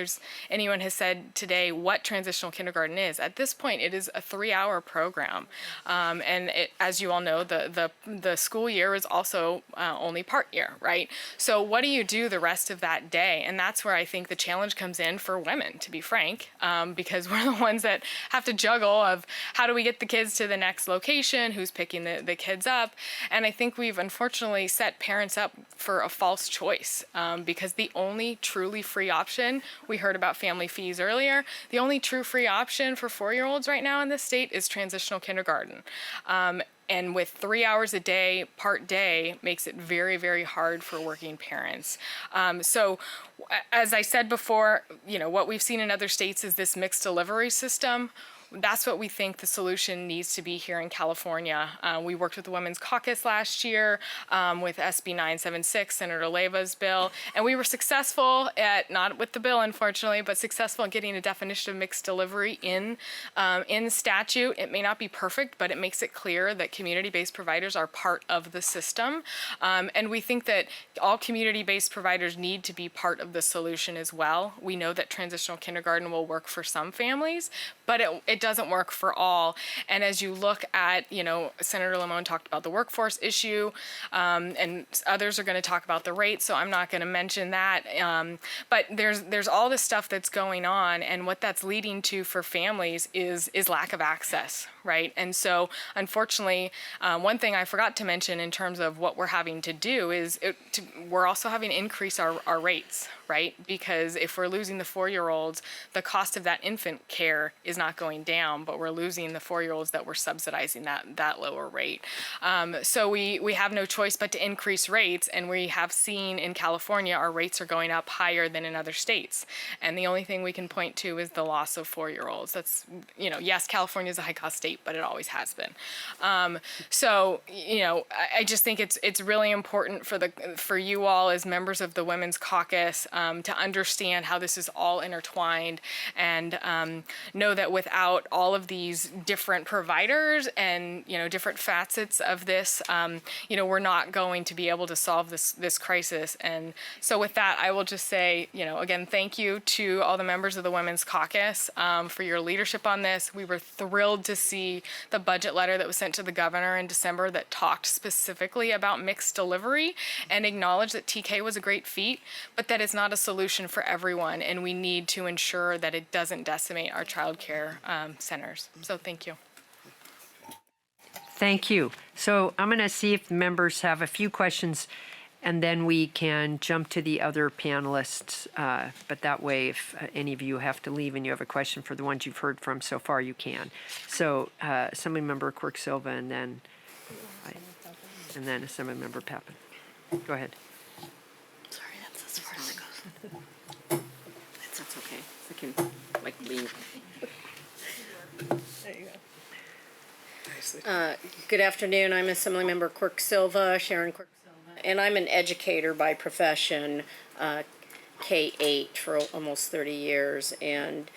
anyone has said today what transitional kindergarten is. At this point, it is a 3-hour program. As you all know, the school year is also only part year, right? So what do you do the rest of that day? And that's where I think the challenge comes in for women, to be frank, because we're the ones that have to juggle of how do we get the kids to the next location, who's picking the kids up. And I think we've unfortunately set parents up for a false choice, because the only truly free option, we heard about family fees earlier, the only true free option for 4-year-olds right now in this state is transitional kindergarten. And with 3 hours a day, part day, makes it very, very hard for working parents. So as I said before, what we've seen in other states is this mixed delivery system. That's what we think the solution needs to be here in California. We worked with the Women's Caucus last year with SB 976, Senator Leva's bill, and we were successful not with the bill unfortunately, but successful in getting a definition of mixed delivery in statute. It may not be perfect, but it makes it clear that community-based providers are part of the system. And we think that all community-based providers need to be part of the solution as well. We know that transitional kindergarten will work for some families, but it doesn't work for all. And as you look at, Senator Limon talked about the workforce issue, and others are going to talk about the rate, so I'm not going to mention that. But there's all this stuff that's going on, and what that's leading to for families is lack of access, right? And so, unfortunately, one thing I forgot to mention in terms of what we're having to do is we're also having to increase our rates, right? Because if we're losing the 4-year-olds, the cost of that infant care is not going down, but we're losing the 4-year-olds that we're subsidizing that lower rate. So we have no choice but to increase rates, and we have seen in California our rates are going up higher than in other states. And the only thing we can point to is the loss of 4-year-olds. That's, yes, California is a high-cost state, but it always has been. So I just think it's really important for you all as members of the Women's Caucus to understand how this is all intertwined, and know that without all of these different providers and different facets of this, we're not going to be able to solve this crisis. And so with that, I will just say, again, thank you to all the members of the Women's Caucus for your leadership on this. We were thrilled to see the budget letter that was sent to the governor in December that talked specifically about mixed delivery and acknowledged that TK was a great feat, but that it's not a solution for everyone, and we need to ensure that it doesn't decimate our childcare centers. So thank you. Thank you. So I'm going to see if members have a few questions, and then we can jump to the other panelists. But that way, if any of you have to leave and you have a question for the ones you've heard from so far, you can. So Assemblymember Quirk Silva, and then Assemblymember Pappen. Go ahead. Sorry, that's as far as it goes. That's okay. I can, leave. There you go. Good afternoon. I'm Assemblymember Quirk Silva, Sharon Quirk Silva, and I'm an educator by profession, K-8 for almost 30 years, and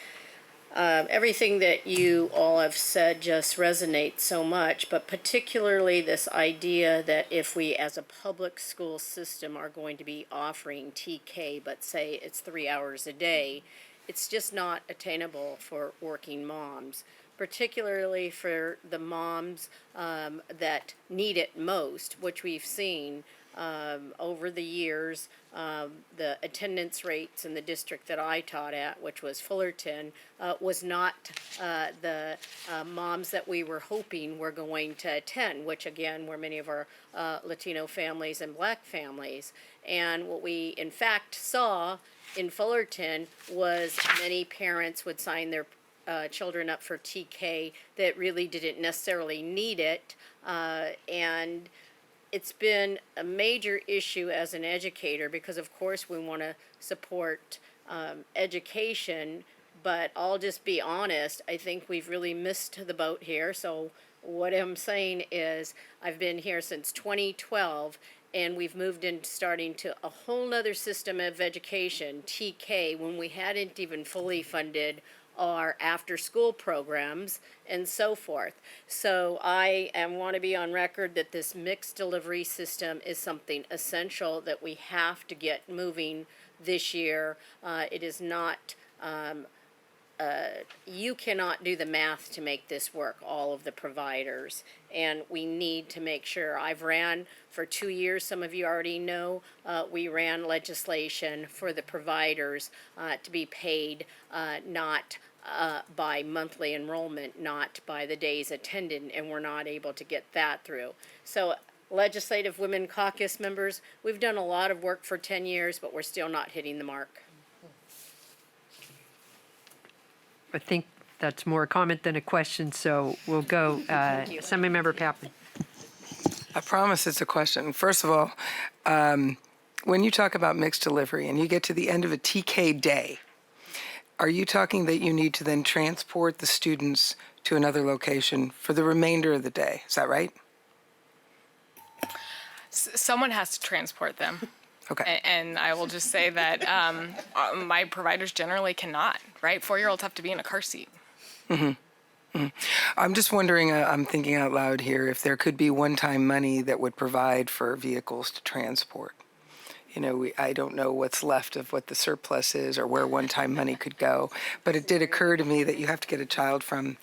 everything that you all have said just resonates so much, but particularly this idea that if we as a public school system are going to be offering TK, but say it's 3 hours a day, it's just not attainable for working moms, particularly for the moms that need it most, which we've seen over the years. The attendance rates in the district that I taught at, which was Fullerton, was not the moms that we were hoping were going to attend, which again were many of our Latino families and Black families. And what we in fact saw in Fullerton was many parents would sign their children up for TK that really didn't necessarily need it, and it's been a major issue as an educator because, of course, we want to support education, but I'll just be honest, I think we've really missed the boat here. So what I'm saying is I've been here since 2012, and we've moved into starting to a whole nother system of education, TK, when we hadn't even fully funded our after-school programs, and so forth. So I want to be on record that this mixed delivery system is something essential that we have to get moving this year. It is not, you cannot do the math to make this work, all of the providers. And we need to make sure. I've ran for 2 years, some of you already know, we ran legislation for the providers to be paid not by monthly enrollment, not by the days attended, and we're not able to get that through. So Legislative Women Caucus members, we've done a lot of work for 10 years, but we're still not hitting the mark. I think that's more a comment than a question, so we'll go. Assemblymember Pappen. I promise it's a question. First of all, when you talk about mixed delivery and you get to the end of a TK day, are you talking that you need to then transport the students to another location for the remainder of the day? Is that right? Someone has to transport them. Okay. And I will just say that my providers generally cannot, right? 4-year-olds have to be in a car seat. I'm just wondering, I'm thinking out loud here, if there could be one-time money that would provide for vehicles to transport. You know, I don't know what's left of what the surplus is or where one-time money could go, but it did occur to me that you have to get a child from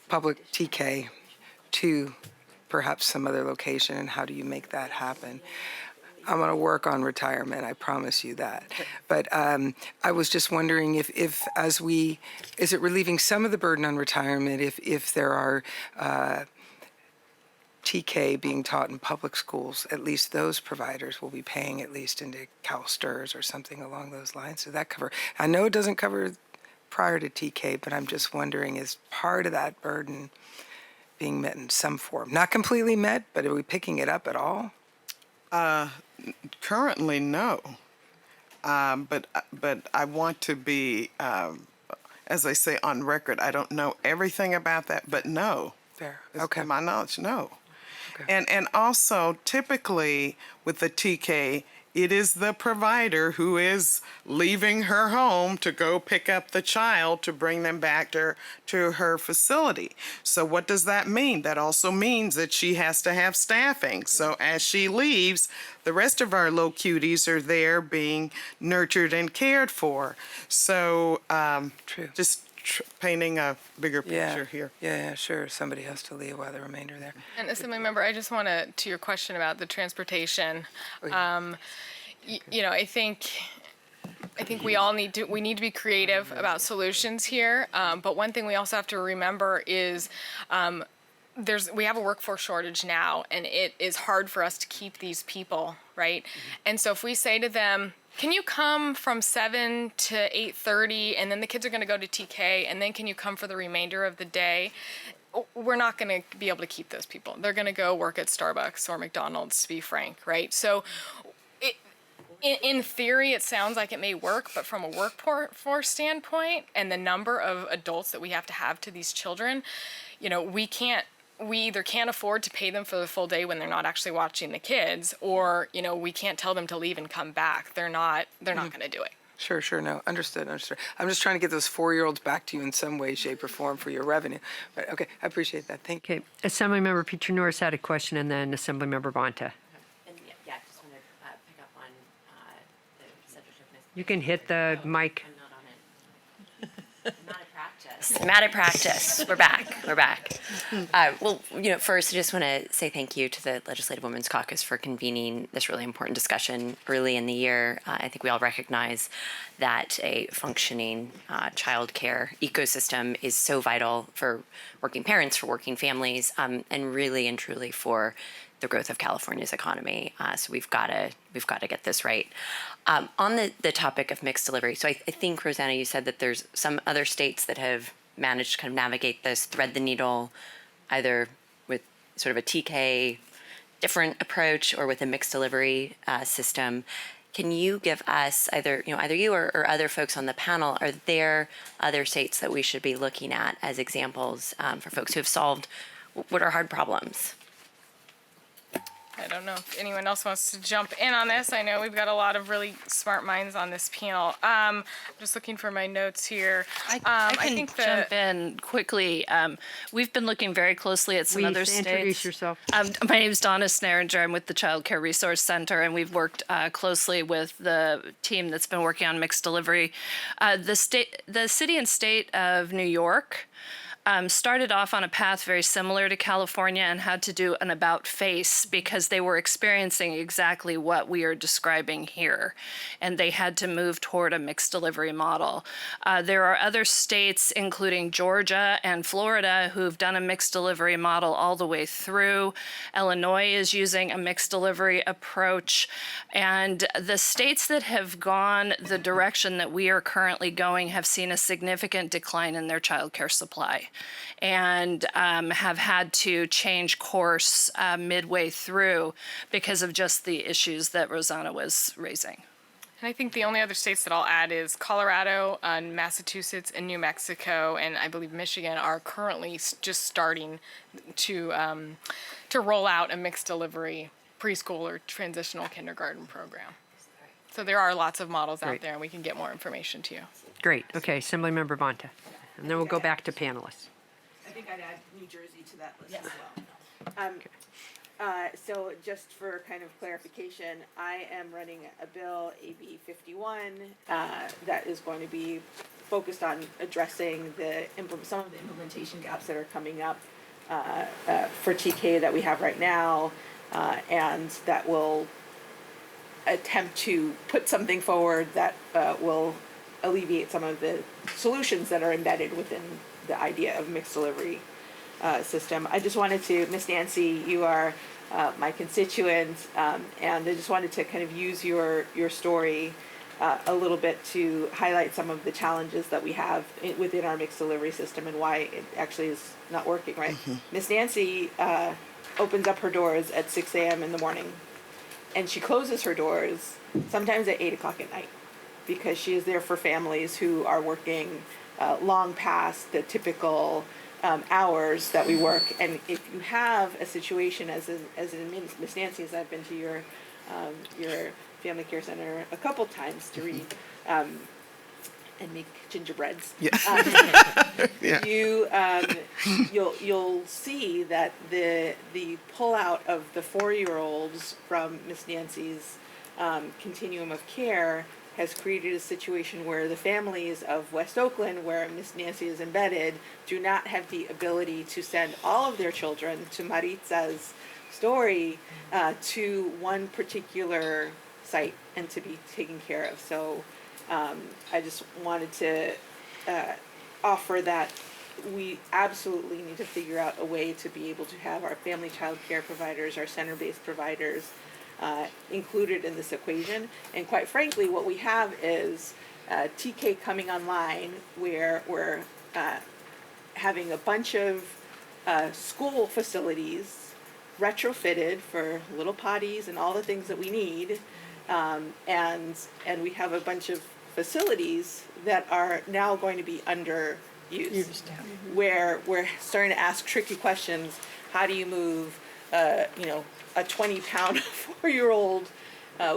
public TK to perhaps some other location, and how do you make that happen? I'm going to work on retirement, I promise you that. But I was just wondering if is it relieving some of the burden on retirement if there are TK being taught in public schools, at least those providers will be paying at least into CalSTRS or something along those lines. Does that cover? I know it doesn't cover prior to TK, but I'm just wondering, is part of that burden being met in some form? Not completely met, but are we picking it up at all? Currently, no. But I want to be, as I say, on record. I don't know everything about that, but no. Fair. To my knowledge, no. Okay. And also, typically with the TK, it is the provider who is leaving her home to go pick up the child to bring them back to her facility. So what does that mean? That also means that she has to have staffing. So as she leaves, the rest of our low cuties are there being nurtured and cared for. So just painting a bigger picture here. Yeah, sure. Somebody has to leave while the remainder are there. And Assemblymember, I just want to your question about the transportation. You know, I think we all need to be creative about solutions here. But one thing we also have to remember is we have a workforce shortage now, and it is hard for us to keep these people, right? And so if we say to them, can you come from 7 to 8:30, and then the kids are going to go to TK, and then can you come for the remainder of the day? We're not going to be able to keep those people. They're going to go work at Starbucks or McDonald's, to be frank, right? So in theory, it sounds like it may work, but from a workforce standpoint and the number of adults that we have to these children, you know, we either can't afford to pay them for the full day when they're not actually watching the kids, or, you know, we can't tell them to leave and come back. They're not going to do it. Sure, no, understood. I'm just trying to get those 4-year-olds back to you in some way, shape, or form for your revenue. But okay, I appreciate that. Thank you. Okay, Assemblymember Peter Norris had a question, and then Assemblymember Bonta. And yeah, just want to pick up on the censorship. You can hit the mic. I'm not on it. I'm out of practice. We're back. Well, you know, first, I just want to say thank you to the Legislative Women's Caucus for convening this really important discussion early in the year. I think we all recognize that a functioning childcare ecosystem is so vital for working parents, for working families, and really and truly for the growth of California's economy. So we've got to get this right. On the topic of mixed delivery, so I think, Rosanna, you said that there's some other states that have managed to kind of navigate this, thread the needle, either with sort of a TK different approach or with a mixed delivery system. Can you give us either you or other folks on the panel, are there other states that we should be looking at as examples for folks who have solved what are hard problems? I don't know if anyone else wants to jump in on this. I know we've got a lot of really smart minds on this panel. Just looking for my notes here. I can think jump in quickly. We've been looking very closely at some other Please states. introduce yourself. My name is Donna Snaringer. I'm with the Childcare Resource Center, and we've worked closely with the team that's been working on mixed delivery. The city and state of New York started off on a path very similar to California and had to do an about face because they were experiencing exactly what we are describing here. And they had to move toward a mixed delivery model. There are other states, including Georgia and Florida, who've done a mixed delivery model all the way through. Illinois is using a mixed delivery approach. And the states that have gone the direction that we are currently going have seen a significant decline in their childcare supply, and have had to change course midway through because of just the issues that Rosanna was raising. And I think the only other states that I'll add is Colorado, Massachusetts, and New Mexico, and I believe Michigan are currently just starting to roll out a mixed delivery preschool or transitional kindergarten program. So there are lots of models out Great. there, and we can get more information to you. Great. Okay, Assemblymember Bonta. And then we'll go back to panelists. I think I'd add New Jersey to that list as well. So just for kind of clarification, I am running a bill, AB 51, that is going to be focused on addressing some of the implementation gaps that are coming up for TK that we have right now, and that will attempt to put something forward that will alleviate some of the solutions that are embedded within the idea of mixed delivery system. I just wanted to, Miss Nancy, you are my constituent, and I just wanted to kind of use your story a little bit to highlight some of the challenges that we have within our mixed delivery system and why it actually is not working right. Miss Nancy opens up her doors at 6 a.m. in the morning, and she closes her doors sometimes at 8 o'clock at night, because she is there for families who are working long past the typical hours that we work. And if you have a situation as in Miss Nancy, as I've been to your family care center a couple times to read and make gingerbreads, Yeah. you'll see that the pullout of the 4-year-olds from Miss Nancy's continuum of care has created a situation where the families of West Oakland, where Miss Nancy is embedded, do not have the ability to send all of their children to Maritza's story to one particular site and to be taken care of. So I just wanted to offer that we absolutely need to figure out a way to be able to have our family child care providers, our center-based providers, included in this equation. And quite frankly, what we have is TK coming online where we're having a bunch of school facilities retrofitted for little potties and all the things that we need. And we have a bunch of facilities that are now going to be underused, where we're starting to ask tricky questions. How do you move, a 20-pound 4-year-old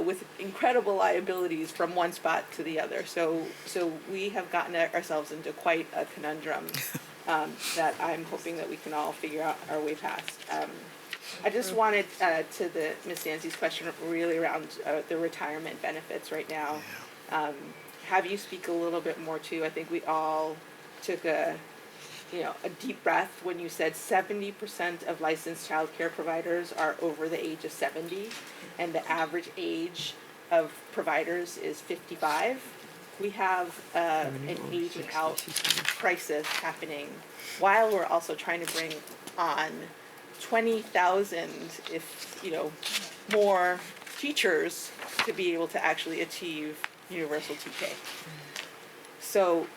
with incredible liabilities from one spot to the other? So we have gotten ourselves into quite a conundrum that I'm hoping that we can all figure out our way past. I just wanted to the Ms. Nancy's question really around the retirement benefits right now. Have you speak a little bit more to? I think we all took a deep breath when you said 70% of licensed child care providers are over the age of 70, and the average age of providers is 55. We have an aging out crisis happening while we're also trying to bring on 20,000, more teachers to be able to actually achieve universal TK. So,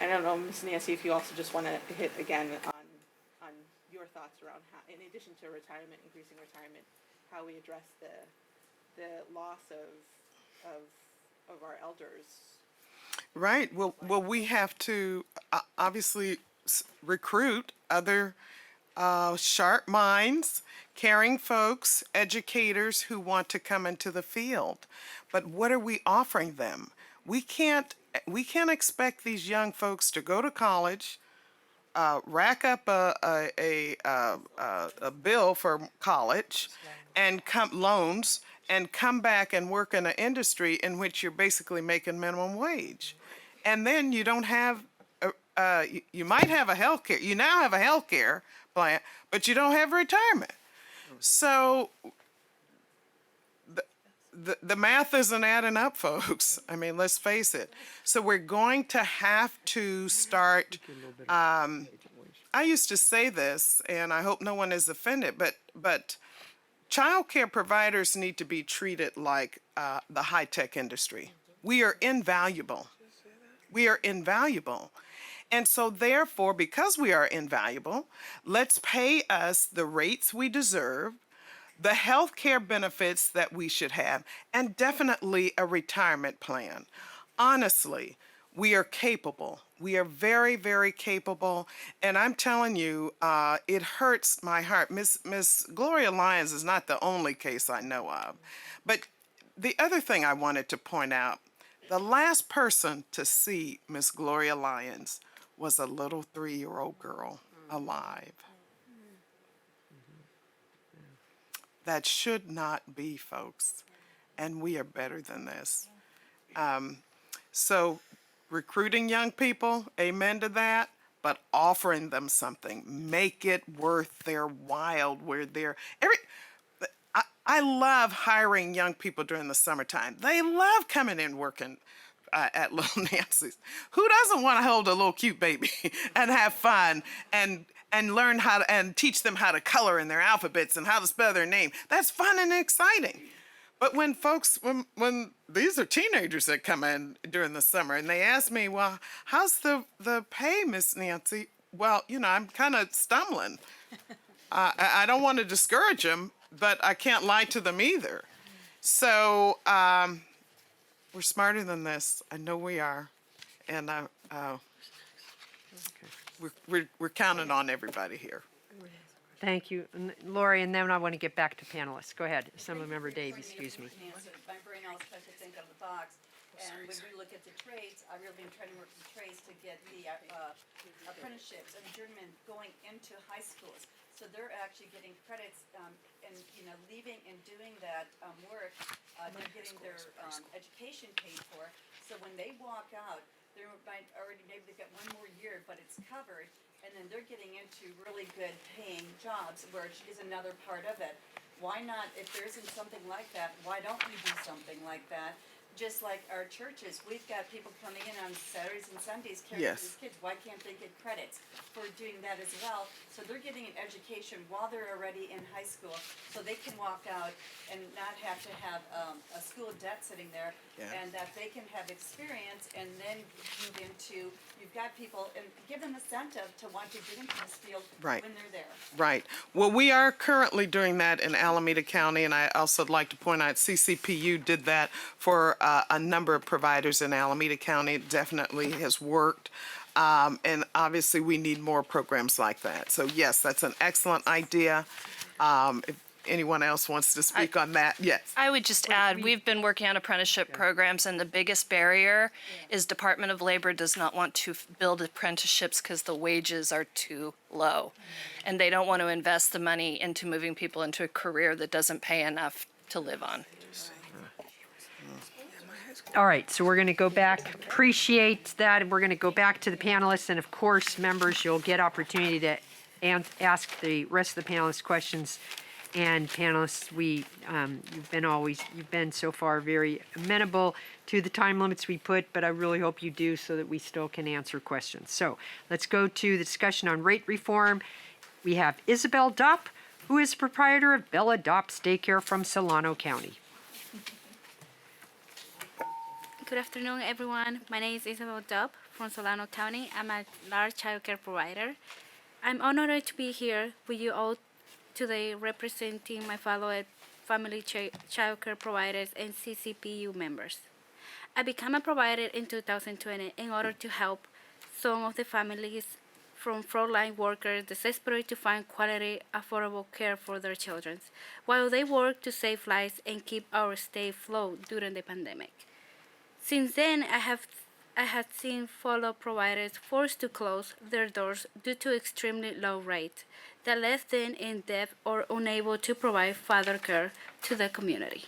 I don't know, Ms. Nancy, if you also just want to hit again on your thoughts around how, in addition to retirement, increasing retirement, how we address the loss of our elders. Right. Well, we have to obviously recruit other sharp minds, caring folks, educators who want to come into the field. But what are we offering them? We can't expect these young folks to go to college, rack up a bill for college, and loans, and come back and work in an industry in which you're basically making minimum wage, and then you don't have. You might have a healthcare. You now have a healthcare plan, but you don't have retirement. So the math isn't adding up, folks. I mean, let's face it. So we're going to have to start. I used to say this, and I hope no one is offended, but childcare providers need to be treated like the high-tech industry. We are invaluable. We are invaluable. And so therefore, because we are invaluable, let's pay us the rates we deserve, the health care benefits that we should have, and definitely a retirement plan. Honestly, we are capable. We are very, very capable. And I'm telling you, it hurts my heart. Miss Gloria Lyons is not the only case I know of. But the other thing I wanted to point out, the last person to see Miss Gloria Lyons was a little 3-year-old girl alive. That should not be, folks. And we are better than this. So recruiting young people, amen to that, but offering them something. Make it worth their while where they're... I love hiring young people during the summertime. They love coming in working at Little Nancy's. Who doesn't want to hold a little cute baby and have fun and learn how to, and teach them how to color in their alphabets and how to spell their name? That's fun and exciting. But when folks, when these are teenagers that come in during the summer and they ask me, well, how's the pay, Miss Nancy? Well, you know, I'm kind of stumbling. I don't want to discourage them, but I can't lie to them either. So we're smarter than this. I know we are. And we're counting on everybody here. Thank you. And Lori, and then I want to get back to panelists. Go ahead. Assemblymember Davies, excuse me. My brain always tries to think out of the box. And when we look at the trades, I've really been trying to work with trades to get the apprenticeships and journeymen going into high schools. So they're actually getting credits and, you know, leaving and doing that work. They're getting their education paid for. So when they walk out, they might already, maybe they've got one more year, but it's covered. And then they're getting into really good paying jobs, which is another part of it. Why not, if there isn't something like that, why don't we do something like that? Just like our churches, we've got people coming in on Saturdays and Sundays caring for these kids. Why can't they get credits for doing that as well? So they're getting an education while they're already in high school, so they can walk out and not have to have a school debt sitting there, and that they can have experience and then move into, you've got people, and give them incentive to want to get into this field when they're there. Right. Well, we are currently doing that in Alameda County, and I also would like to point out CCPU did that for a number of providers in Alameda County. It definitely has worked. And obviously we need more programs like that. So yes, that's an excellent idea. If anyone else wants to speak on that, yes. I would just add, we've been working on apprenticeship programs, and the biggest barrier is Department of Labor does not want to build apprenticeships because the wages are too low. And they don't want to invest the money into moving people into a career that doesn't pay enough to live on. All right, so we're going to go back. Appreciate that. We're going to go back to the panelists, and of course, members, you'll get opportunity to ask the rest of the panelists questions. And panelists, you've been so far very amenable to the time limits we put, but I really hope you do so that we still can answer questions. So let's go to the discussion on rate reform. We have Isabel Dopp, who is proprietor of Bella Dopp's Daycare from Solano County. Good afternoon, everyone. My name is Isabel Dopp from Solano County. I'm a large childcare provider. I'm honored to be here with you all today representing my fellow family childcare providers and CCPU members. I became a provider in 2020 in order to help some of the families from frontline workers desperate to find quality, affordable care for their children, while they work to save lives and keep our state afloat during the pandemic. Since then, I have seen fellow providers forced to close their doors due to extremely low rates that left them in debt or unable to provide further care to the community.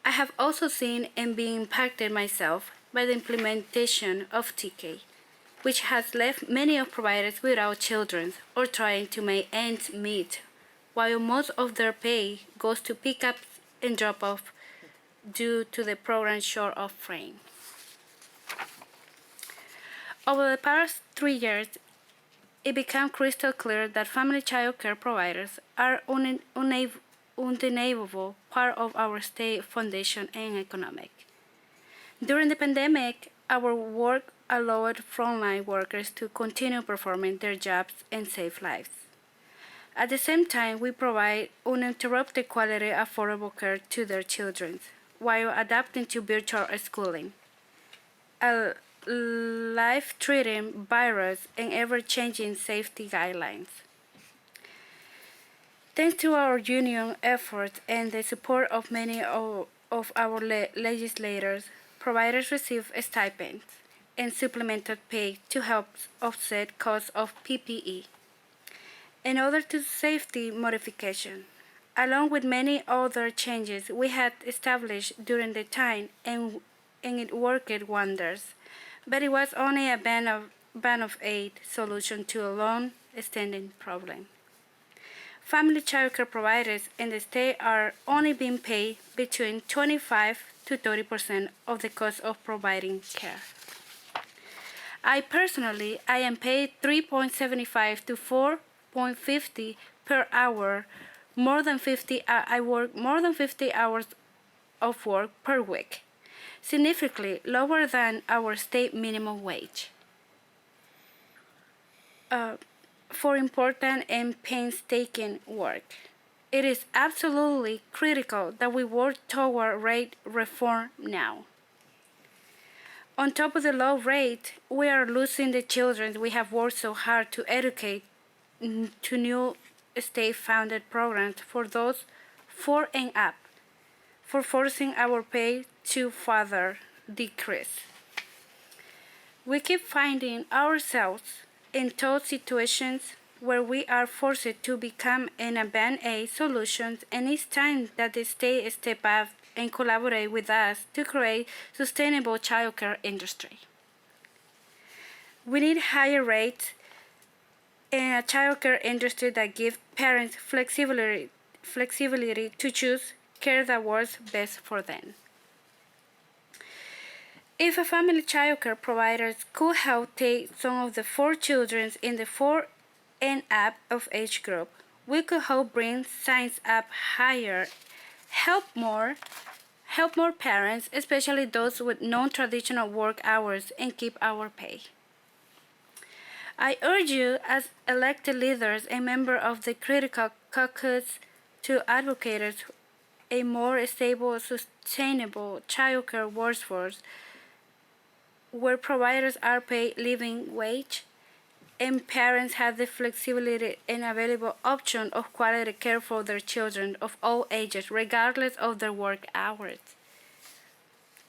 I have also seen and been impacted myself by the implementation of TK, which has left many of providers without children or trying to make ends meet, while most of their pay goes to pickups and drop-off due to the program's short of frame. Over the past 3 years, it became crystal clear that family child care providers are undeniable part of our state foundation and economic. During the pandemic, our work allowed frontline workers to continue performing their jobs and save lives. At the same time, we provide uninterrupted quality, affordable care to their children while adapting to virtual schooling, a life-threatening virus, and ever-changing safety guidelines. Thanks to our union efforts and the support of many of our legislators, providers receive stipends and supplemented pay to help offset costs of PPE. In order to safety modification, along with many other changes we had established during the time, and it worked wonders. But it was only a band of aid solution to a long-standing problem. Family childcare providers in the state are only being paid between 25 to 30% of the cost of providing care. I am paid $3.75 to $4.50 per hour. I work more than 50 hours of work per week, significantly lower than our state minimum wage. For important and painstaking work, it is absolutely critical that we work toward rate reform now. On top of the low rate, we are losing the children we have worked so hard to educate to new state-funded programs for those 4 and up, for forcing our pay to further decrease. We keep finding ourselves in those situations where we are forced to become a band-aid solution, and it's time that the state step up and collaborate with us to create sustainable childcare industry. We need higher rates and a childcare industry that gives parents flexibility to choose care that works best for them. If a family childcare provider could help take some of the 4 children in the 4 and up of age group, we could help bring signs up higher, help more parents, especially those with non-traditional work hours, and keep our pay. I urge you as elected leaders and members of the critical caucus to advocate a more stable, sustainable childcare workforce where providers are paid living wage and parents have the flexibility and available option of quality care for their children of all ages, regardless of their work hours.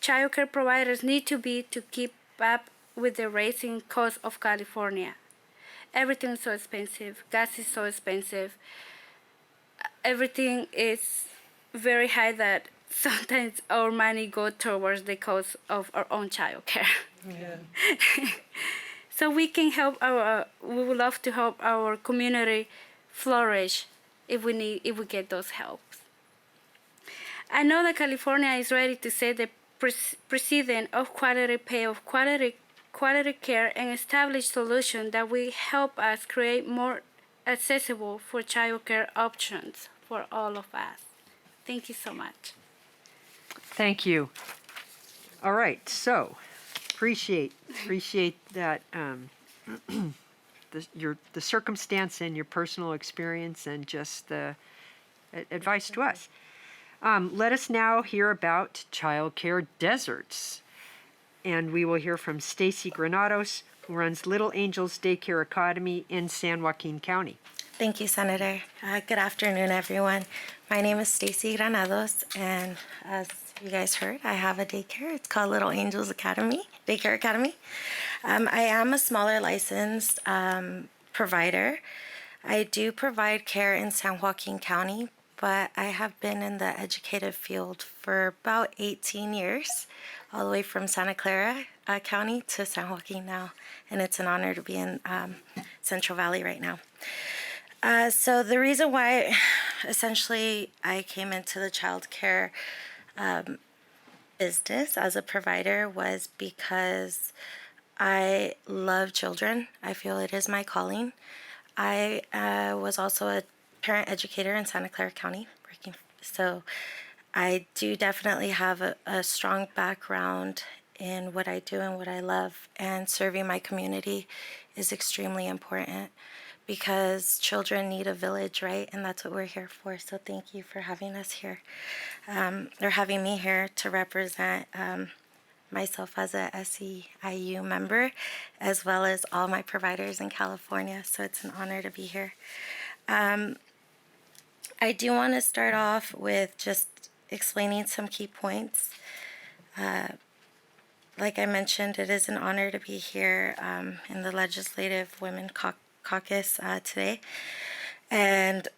Childcare providers need to keep up with the rising cost of California. Everything is so expensive. Gas is so expensive. Everything is very high that sometimes our money goes towards the cost of our own childcare. Yeah. So we can help we would love to help our community flourish if we get those helps. I know that California is ready to set the precedent of quality pay, of quality care, and establish solutions that will help us create more accessible for childcare options for all of us. Thank you so much. Thank you. All right, so appreciate that the circumstance and your personal experience and just the advice to us. Let us now hear about childcare deserts. And we will hear from Stacy Granados, who runs Little Angels Daycare Academy in San Joaquin County. Thank you, Senator. Good afternoon, everyone. My name is Stacy Granados, and as you guys heard, I have a daycare. It's called Little Angels Academy, Daycare Academy. I am a smaller licensed provider. I do provide care in San Joaquin County, but I have been in the educative field for about 18 years, all the way from Santa Clara County to San Joaquin now, and it's an honor to be in Central Valley right now. So the reason why essentially I came into the childcare business as a provider was because I love children. I feel it is my calling. I was also a parent educator in Santa Clara County, so I do definitely have a strong background in what I do and what I love, and serving my community is extremely important because children need a village, right? And that's what we're here for. So thank you for having us here, or having me here to represent myself as a SEIU member, as well as all my providers in California. So it's an honor to be here. I do want to start off with just explaining some key points. Like I mentioned, it is an honor to be here in the Legislative Women Caucus today. And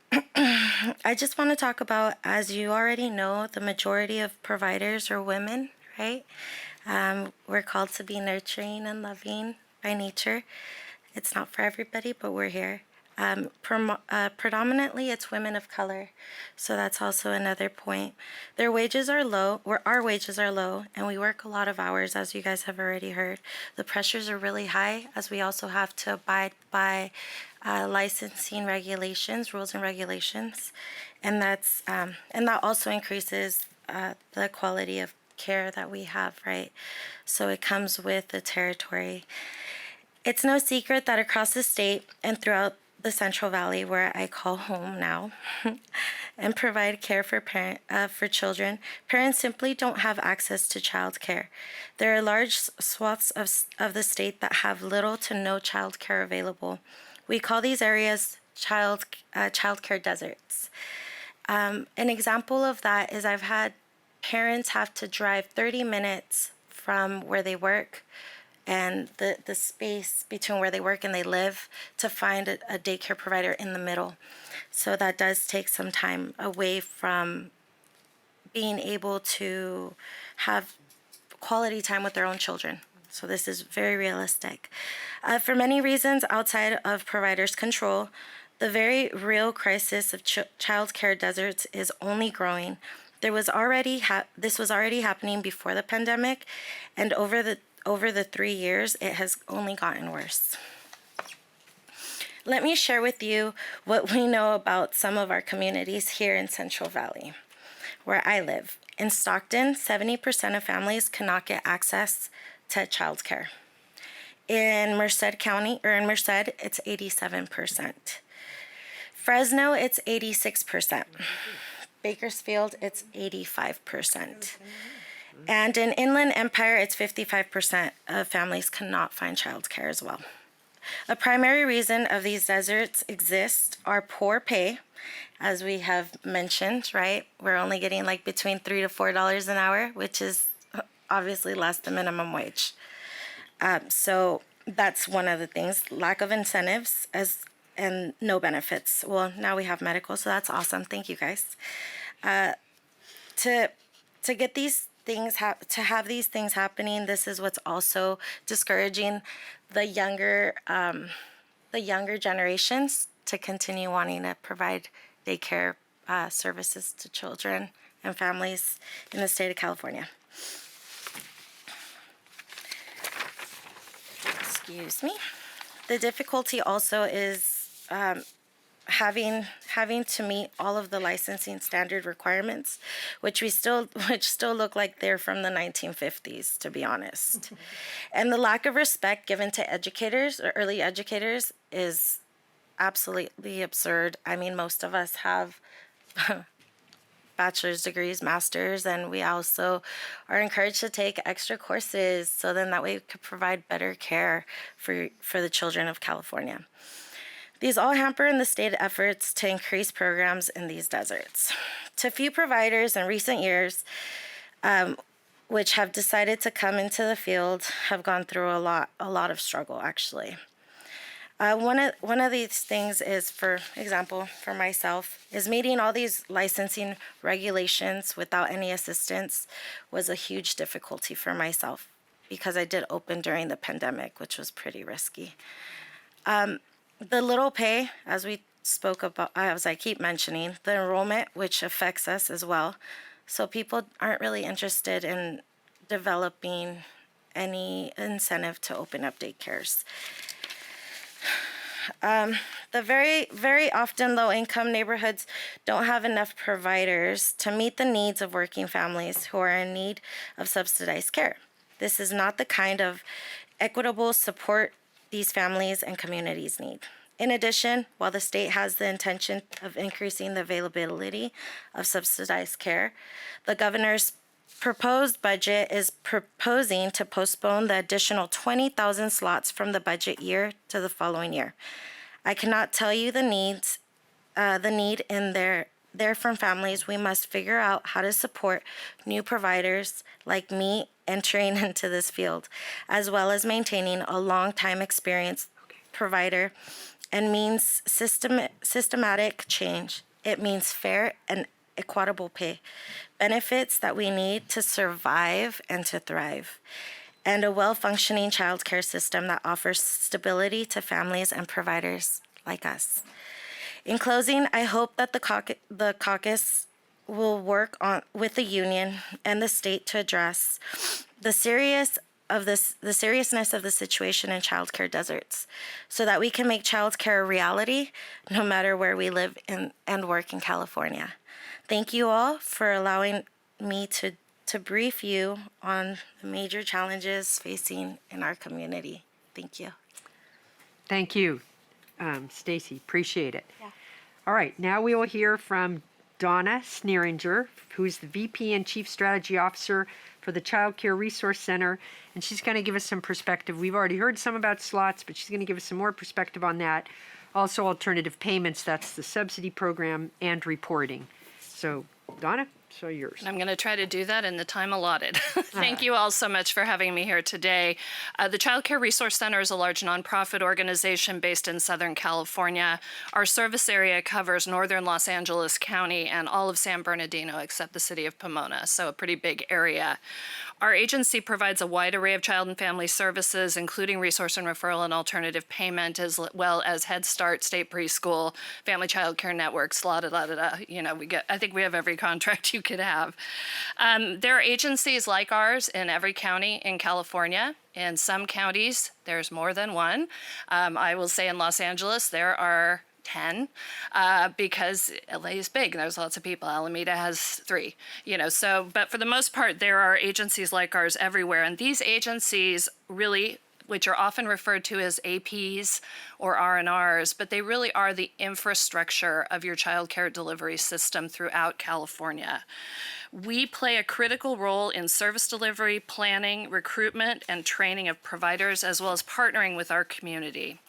I just want to talk about, as you already know, the majority of providers are women, right? We're called to be nurturing and loving by nature. It's not for everybody, but we're here. Predominantly, it's women of color, so that's also another point. Their wages are low, our wages are low, and we work a lot of hours, as you guys have already heard. The pressures are really high, as we also have to abide by licensing regulations, rules and regulations, and that's and that also increases the quality of care that we have, right? So it comes with the territory. It's no secret that across the state and throughout the Central Valley, where I call home now, and provide care for children, parents simply don't have access to child care. There are large swaths of the state that have little to no child care available. We call these areas child care deserts. An example of that is I've had parents have to drive 30 minutes from where they work and the space between where they work and they live to find a daycare provider in the middle. So that does take some time away from being able to have quality time with their own children. So this is very realistic. For many reasons outside of providers' control, the very real crisis of child care deserts is only growing. This was already happening before the pandemic, and over the 3 years, it has only gotten worse. Let me share with you what we know about some of our communities here in Central Valley, where I live. In Stockton, 70% of families cannot get access to child care. In Merced County, or in Merced, it's 87%. Fresno, it's 86%. Bakersfield, it's 85%. And in Inland Empire, it's 55% of families cannot find childcare as well. A primary reason of these deserts exist are poor pay, as we have mentioned, right? We're only getting like between $3 to $4 an hour, which is obviously less than minimum wage. So that's one of the things. Lack of incentives and no benefits. Well, now we have medical, so that's awesome. Thank you, guys. To get these things to have these things happening, this is what's also discouraging the younger generations to continue wanting to provide daycare services to children and families in the state of California. Excuse me. The difficulty also is having to meet all of the licensing standard requirements, which still look like they're from the 1950s, to be honest. And the lack of respect given to educators or early educators is absolutely absurd. I mean, most of us have bachelor's degrees, masters, and we also are encouraged to take extra courses so then that way we could provide better care for the children of California. These all hamper in the state efforts to increase programs in these deserts. To few providers in recent years, which have decided to come into the field, have gone through a lot of struggle actually. One of these things is, for example, for myself, is meeting all these licensing regulations without any assistance was a huge difficulty for myself because I did open during the pandemic, which was pretty risky. The little pay, as we spoke about, as I keep mentioning, the enrollment, which affects us as well. So people aren't really interested in developing any incentive to open up daycares. The very often low-income neighborhoods don't have enough providers to meet the needs of working families who are in need of subsidized care. This is not the kind of equitable support these families and communities need. In addition, while the state has the intention of increasing the availability of subsidized care, the governor's proposed budget is proposing to postpone the additional 20,000 slots from the budget year to the following year. I cannot tell you the need in there from families. We must figure out how to support new providers like me entering into this field, as well as maintaining a long-time experienced provider, and means systematic change. It means fair and equitable pay, benefits that we need to survive and to thrive, and a well-functioning child care system that offers stability to families and providers like us. In closing, I hope that the caucus will work with the union and the state to address the seriousness of the situation in childcare deserts, so that we can make childcare a reality no matter where we live and work in California. Thank you all for allowing me to brief you on the major challenges facing in our community. Thank you. Thank you, Stacy. Appreciate it. Yeah. All right, now we will hear from Donna Sneeringer, who's the VP and Chief Strategy Officer for the Childcare Resource Center, and she's going to give us some perspective. We've already heard some about slots, but she's going to give us some more perspective on that. Also, alternative payments, that's the subsidy program, and reporting. So, Donna, it's all yours. And I'm going to try to do that in the time allotted. Thank you all so much for having me here today. The Childcare Resource Center is a large nonprofit organization based in Southern California. Our service area covers northern Los Angeles County and all of San Bernardino except the city of Pomona, so a pretty big area. Our agency provides a wide array of child and family services, including resource and referral and alternative payment, as well as Head Start, state preschool, family child care networks, You know, I think we have every contract you could have. There are agencies like ours in every county in California. In some counties, there's more than one. I will say in Los Angeles, there are 10 because LA is big. There's lots of people. Alameda has 3, you know, so, but for the most part, there are agencies like ours everywhere. And these agencies really, which are often referred to as APs or R&Rs, but they really are the infrastructure of your child care delivery system throughout California. We play a critical role in service delivery, planning, recruitment, and training of providers, as well as partnering with our community.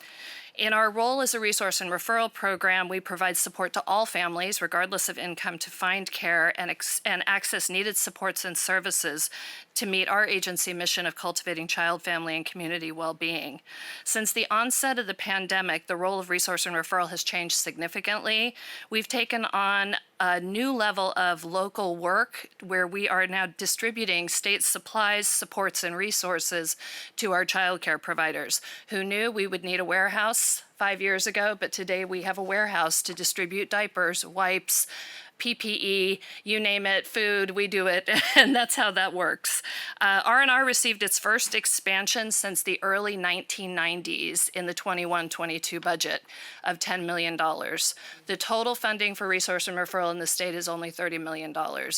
In our role as a resource and referral program, we provide support to all families, regardless of income, to find care and access needed supports and services to meet our agency mission of cultivating child, family, and community well-being. Since the onset of the pandemic, the role of resource and referral has changed significantly. We've taken on a new level of local work where we are now distributing state supplies, supports, and resources to our child care providers. Who knew we would need a warehouse 5 years ago, but today we have a warehouse to distribute diapers, wipes, PPE, you name it, food, we do it, and that's how that works. R&R received its first expansion since the early 1990s in the 21-22 budget of $10 million. The total funding for resource and referral in the state is only $30 million,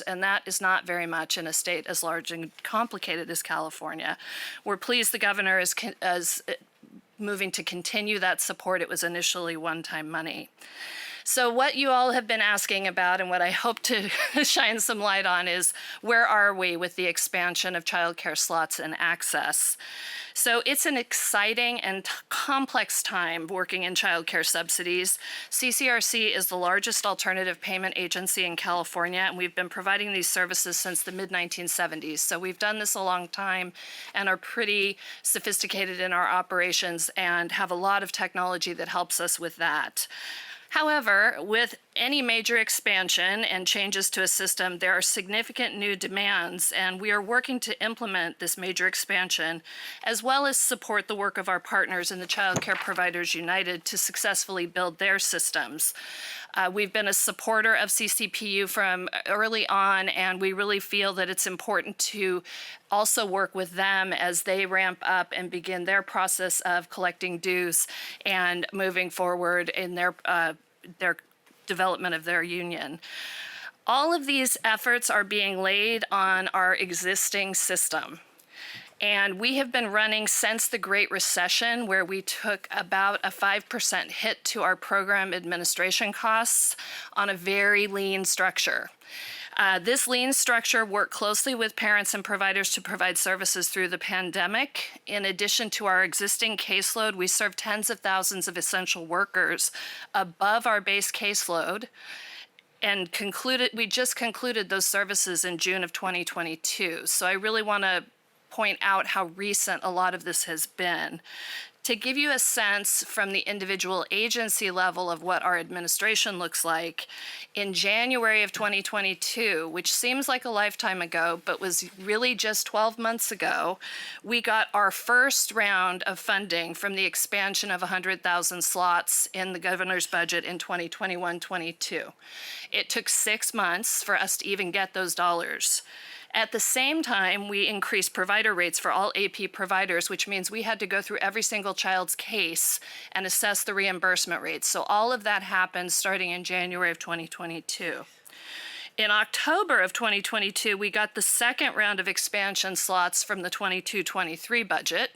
and that is not very much in a state as large and complicated as California. We're pleased the governor is moving to continue that support. It was initially one-time money. So what you all have been asking about and what I hope to shine some light on is where are we with the expansion of childcare slots and access? So it's an exciting and complex time working in childcare subsidies. CCRC is the largest alternative payment agency in California, and we've been providing these services since the mid-1970s. So we've done this a long time and are pretty sophisticated in our operations and have a lot of technology that helps us with that. However, with any major expansion and changes to a system, there are significant new demands, and we are working to implement this major expansion, as well as support the work of our partners in the Child Care Providers United to successfully build their systems. We've been a supporter of CCPU from early on, and we really feel that it's important to also work with them as they ramp up and begin their process of collecting dues and moving forward in their development of their union. All of these efforts are being laid on our existing system. And we have been running since the Great Recession, where we took about a 5% hit to our program administration costs on a very lean structure. This lean structure worked closely with parents and providers to provide services through the pandemic. In addition to our existing caseload, we serve tens of thousands of essential workers above our base caseload, and we just concluded those services in June of 2022. So I really want to point out how recent a lot of this has been. To give you a sense from the individual agency level of what our administration looks like, in January of 2022, which seems like a lifetime ago, but was really just 12 months ago, we got our first round of funding from the expansion of 100,000 slots in the governor's budget in 2021-22. It took 6 months for us to even get those dollars. At the same time, we increased provider rates for all AP providers, which means we had to go through every single child's case and assess the reimbursement rates. So all of that happened starting in January of 2022. In October of 2022, we got the second round of expansion slots from the 22-23 budget.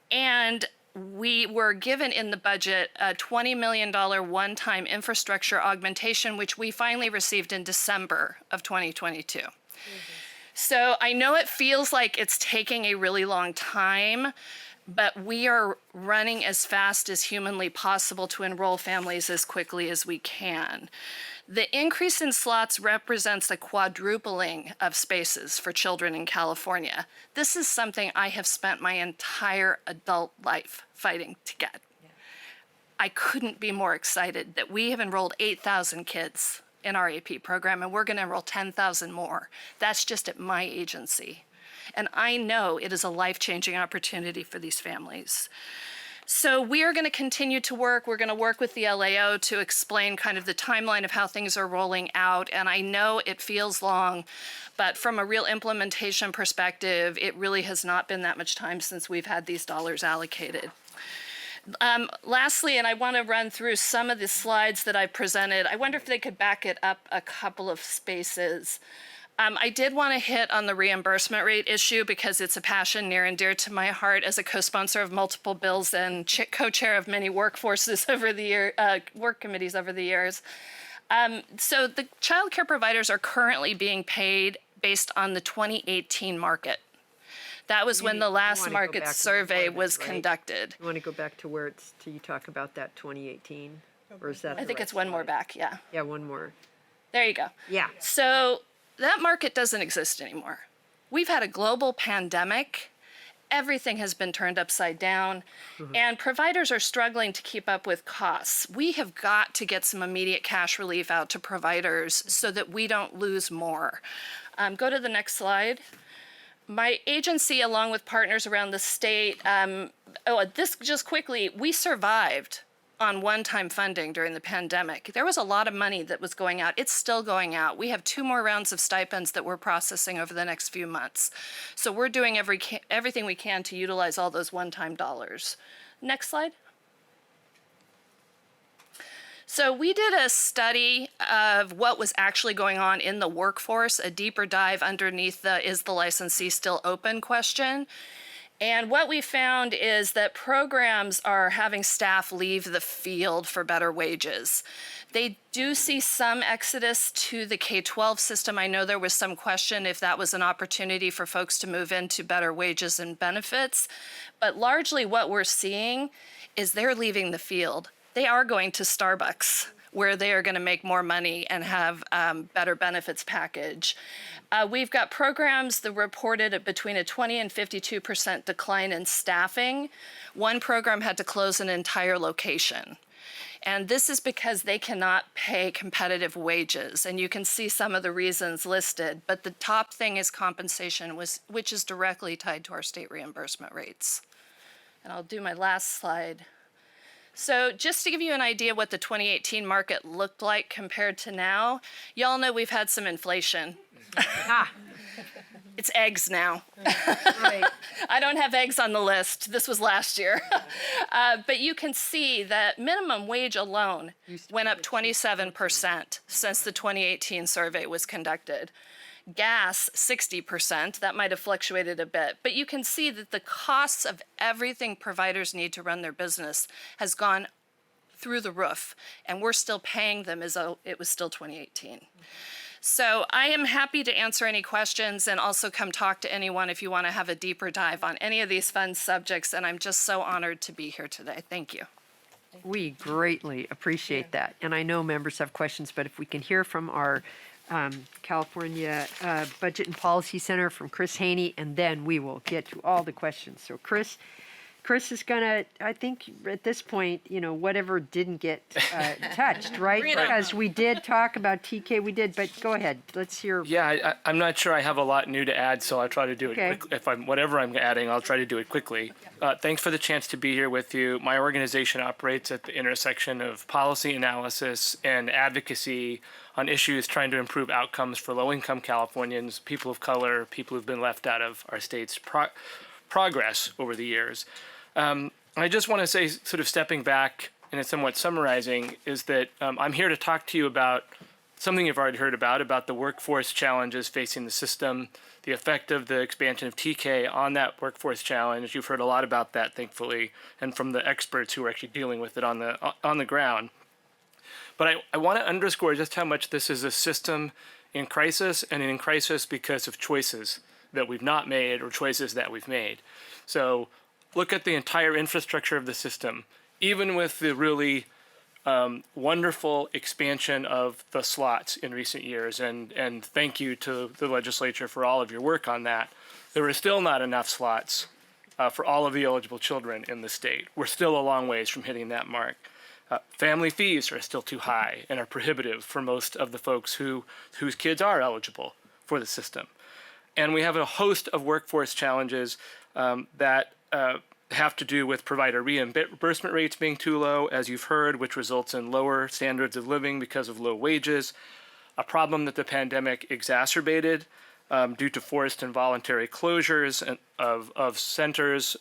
And we were given in the budget a $20 million one-time infrastructure augmentation, which we finally received in December of 2022. So I know it feels like it's taking a really long time, but we are running as fast as humanly possible to enroll families as quickly as we can. The increase in slots represents a quadrupling of spaces for children in California. This is something I have spent my entire adult life fighting to get. I couldn't be more excited that we have enrolled 8,000 kids in our AP program, and we're going to enroll 10,000 more. That's just at my agency. And I know it is a life-changing opportunity for these families. So we are going to continue to work. We're going to work with the LAO to explain kind of the timeline of how things are rolling out. And I know it feels long, but from a real implementation perspective, it really has not been that much time since we've had these dollars allocated. Lastly, and I want to run through some of the slides that I presented. I wonder if they could back it up a couple of spaces. I did want to hit on the reimbursement rate issue because it's a passion near and dear to my heart as a co-sponsor of multiple bills and co-chair of many workforces over the work committees over the years. So the child care providers are currently being paid based on the 2018 market. That was when the last market survey was conducted. You want to go back to where you talk about that 2018? Or is that I think it's one more back, yeah. Yeah, one more. There you go. Yeah. So that market doesn't exist anymore. We've had a global pandemic. Everything has been turned upside down, and providers are struggling to keep up with costs. We have got to get some immediate cash relief out to providers so that we don't lose more. Go to the next slide. My agency, along with partners around the state, this just quickly, we survived on one-time funding during the pandemic. There was a lot of money that was going out. It's still going out. We have 2 more rounds of stipends that we're processing over the next few months. So we're doing everything we can to utilize all those one-time dollars. Next slide. So we did a study of what was actually going on in the workforce, a deeper dive underneath the "is the licensee still open" question. And what we found is that programs are having staff leave the field for better wages. They do see some exodus to the K-12 system. I know there was some question if that was an opportunity for folks to move into better wages and benefits, but largely what we're seeing is they're leaving the field. They are going to Starbucks, where they are going to make more money and have better benefits package. We've got programs that reported between a 20 and 52% decline in staffing. One program had to close an entire location. And this is because they cannot pay competitive wages. And you can see some of the reasons listed, but the top thing is compensation, which is directly tied to our state reimbursement rates. And I'll do my last slide. So just to give you an idea what the 2018 market looked like compared to now, y'all know we've had some inflation. It's eggs now. Right. I don't have eggs on the list. This was last year. But you can see that minimum wage alone went up 27% since the 2018 survey was conducted. Gas, 60%. That might have fluctuated a bit. But you can see that the costs of everything providers need to run their business has gone through the roof. And we're still paying them as though it was still 2018. So I am happy to answer any questions and also come talk to anyone if you want to have a deeper dive on any of these fun subjects. And I'm just so honored to be here today. Thank you. We greatly appreciate that. And I know members have questions, but if we can hear from our California Budget and Policy Center from Chris Haney, and then we will get to all the questions. So Chris is gonna, I think at this point, whatever didn't get touched, right? Because we did talk about TK, but go ahead, let's hear. Yeah, I'm not sure I have a lot new to add, so I'll try to do it Okay. quick. Whatever I'm adding, I'll try to do it quickly. Thanks for the chance to be here with you. My organization operates at the intersection of policy analysis and advocacy on issues trying to improve outcomes for low-income Californians, people of color, people who've been left out of our state's progress over the years. I just want to say, sort of stepping back and somewhat summarizing, is that I'm here to talk to you about something you've already heard about the workforce challenges facing the system, the effect of the expansion of TK on that workforce challenge. You've heard a lot about that, thankfully, and from the experts who are actually dealing with it on the ground. But I want to underscore just how much this is a system in crisis, and in crisis because of choices that we've not made or choices that we've made. So look at the entire infrastructure of the system, even with the really wonderful expansion of the slots in recent years, and thank you to the legislature for all of your work on that. There are still not enough slots for all of the eligible children in the state. We're still a long ways from hitting that mark. Family fees are still too high and are prohibitive for most of the folks whose kids are eligible for the system. And we have a host of workforce challenges that have to do with provider reimbursement rates being too low, as you've heard, which results in lower standards of living because of low wages, a problem that the pandemic exacerbated due to forced and voluntary closures of centers,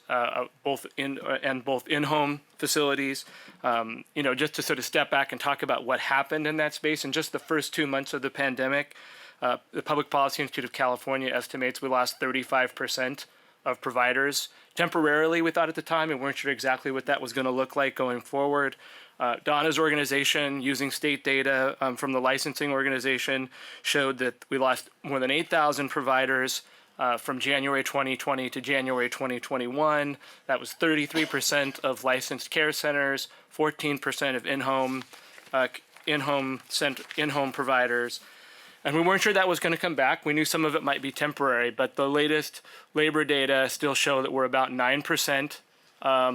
both in-home facilities. Just to sort of step back and talk about what happened in that space in just the first 2 months of the pandemic, the Public Policy Institute of California estimates we lost 35% of providers. Temporarily, we thought at the time, and weren't sure exactly what that was going to look like going forward. Donna's organization, using state data from the licensing organization, showed that we lost more than 8,000 providers from January 2020 to January 2021. That was 33% of licensed care centers, 14% of in-home providers. And we weren't sure that was going to come back. We knew some of it might be temporary, but the latest labor data still show that we're about 9%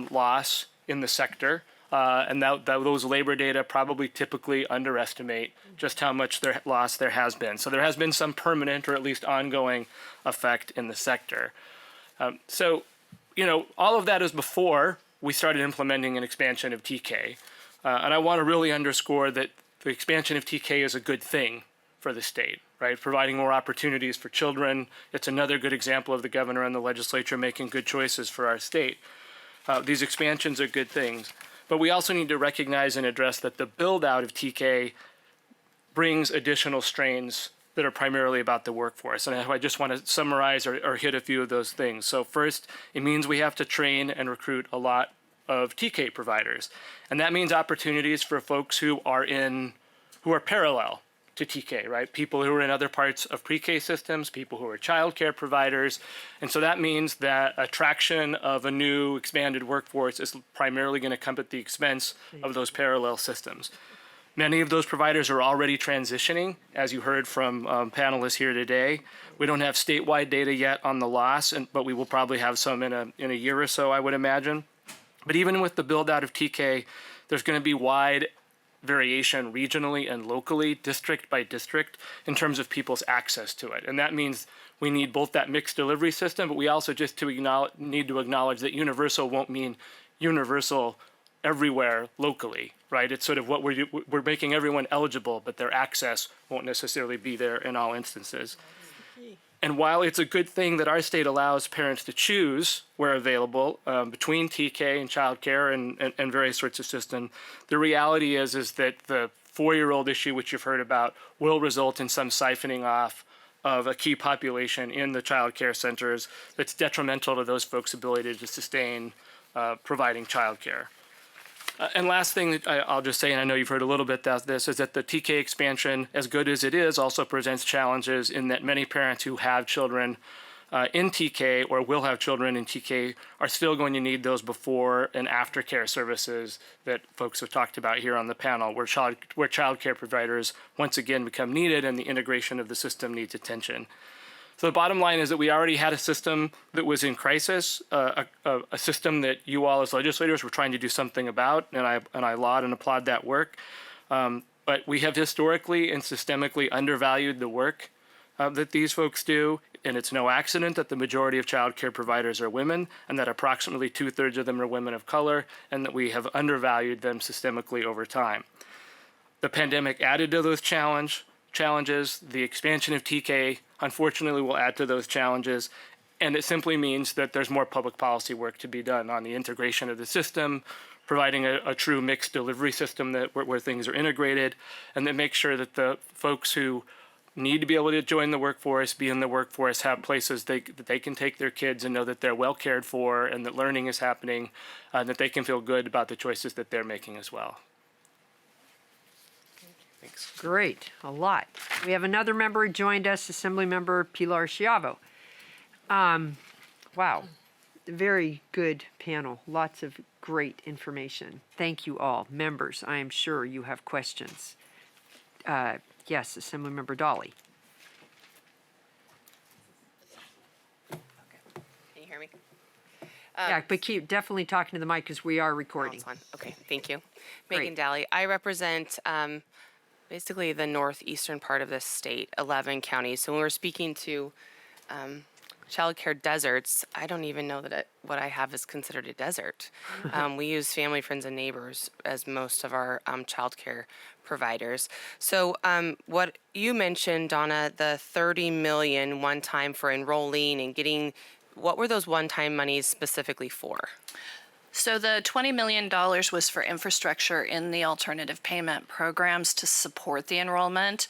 loss in the sector. And those labor data probably typically underestimate just how much loss there has been. So there has been some permanent or at least ongoing effect in the sector. All of that is before we started implementing an expansion of TK. And I want to really underscore that the expansion of TK is a good thing for the state, right? Providing more opportunities for children. It's another good example of the governor and the legislature making good choices for our state. These expansions are good things. But we also need to recognize and address that the build out of TK brings additional strains that are primarily about the workforce. And I just want to summarize or hit a few of those things. So first, it means we have to train and recruit a lot of TK providers. And that means opportunities for folks who are parallel to TK, right? People who are in other parts of pre-K systems, people who are childcare providers. And so that means that attraction of a new expanded workforce is primarily going to come at the expense of those parallel systems. Many of those providers are already transitioning, as you heard from panelists here today. We don't have statewide data yet on the loss, but we will probably have some in a year or so, I would imagine. But even with the build out of TK, there's going to be wide variation regionally and locally, district by district, in terms of people's access to it. And that means we need both that mixed delivery system, but we also just need to acknowledge that universal won't mean universal everywhere locally, right? It's sort of what we're making everyone eligible, but their access won't necessarily be there in all instances. And while it's a good thing that our state allows parents to choose where available between TK and childcare and various sorts of systems, the reality is that the 4-year-old issue, which you've heard about, will result in some siphoning off of a key population in the childcare centers that's detrimental to those folks' ability to sustain providing childcare. And last thing that I'll just say, and I know you've heard a little bit about this, is that the TK expansion, as good as it is, also presents challenges in that many parents who have children in TK or will have children in TK are still going to need those before and after care services that folks have talked about here on the panel, where child care providers once again become needed and the integration of the system needs attention. So the bottom line is that we already had a system that was in crisis, a system that you all as legislators were trying to do something about, and I laud and applaud that work. But we have historically and systemically undervalued the work that these folks do, and it's no accident that the majority of child care providers are women, and that approximately 2/3 of them are women of color, and that we have undervalued them systemically over time. The pandemic added to those challenges. The expansion of TK, unfortunately, will add to those challenges. And it simply means that there's more public policy work to be done on the integration of the system, providing a true mixed delivery system where things are integrated, and that makes sure that the folks who need to be able to join the workforce, be in the workforce, have places that they can take their kids and know that they're well cared for and that learning is happening, and that they can feel good about the choices that they're making as well. Thanks. Great, a lot. We have another member who joined us, Assemblymember Pilar Schiavo. Wow, very good panel, lots of great information. Thank you all. Members, I am sure you have questions. Yes, Assemblymember Dolly. Can you hear me? Yeah, but keep definitely talking to the mic because we are recording. Okay, thank you. Great. Megan Daly. I represent basically the northeastern part of the state, 11 counties. So when we're speaking to childcare deserts, I don't even know that what I have is considered a desert. We use family, friends, and neighbors as most of our childcare providers. So what you mentioned, Donna, the $30 million one time for enrolling and getting, what were those one-time monies specifically for? So the $20 million was for infrastructure in the alternative payment programs to support the enrollment.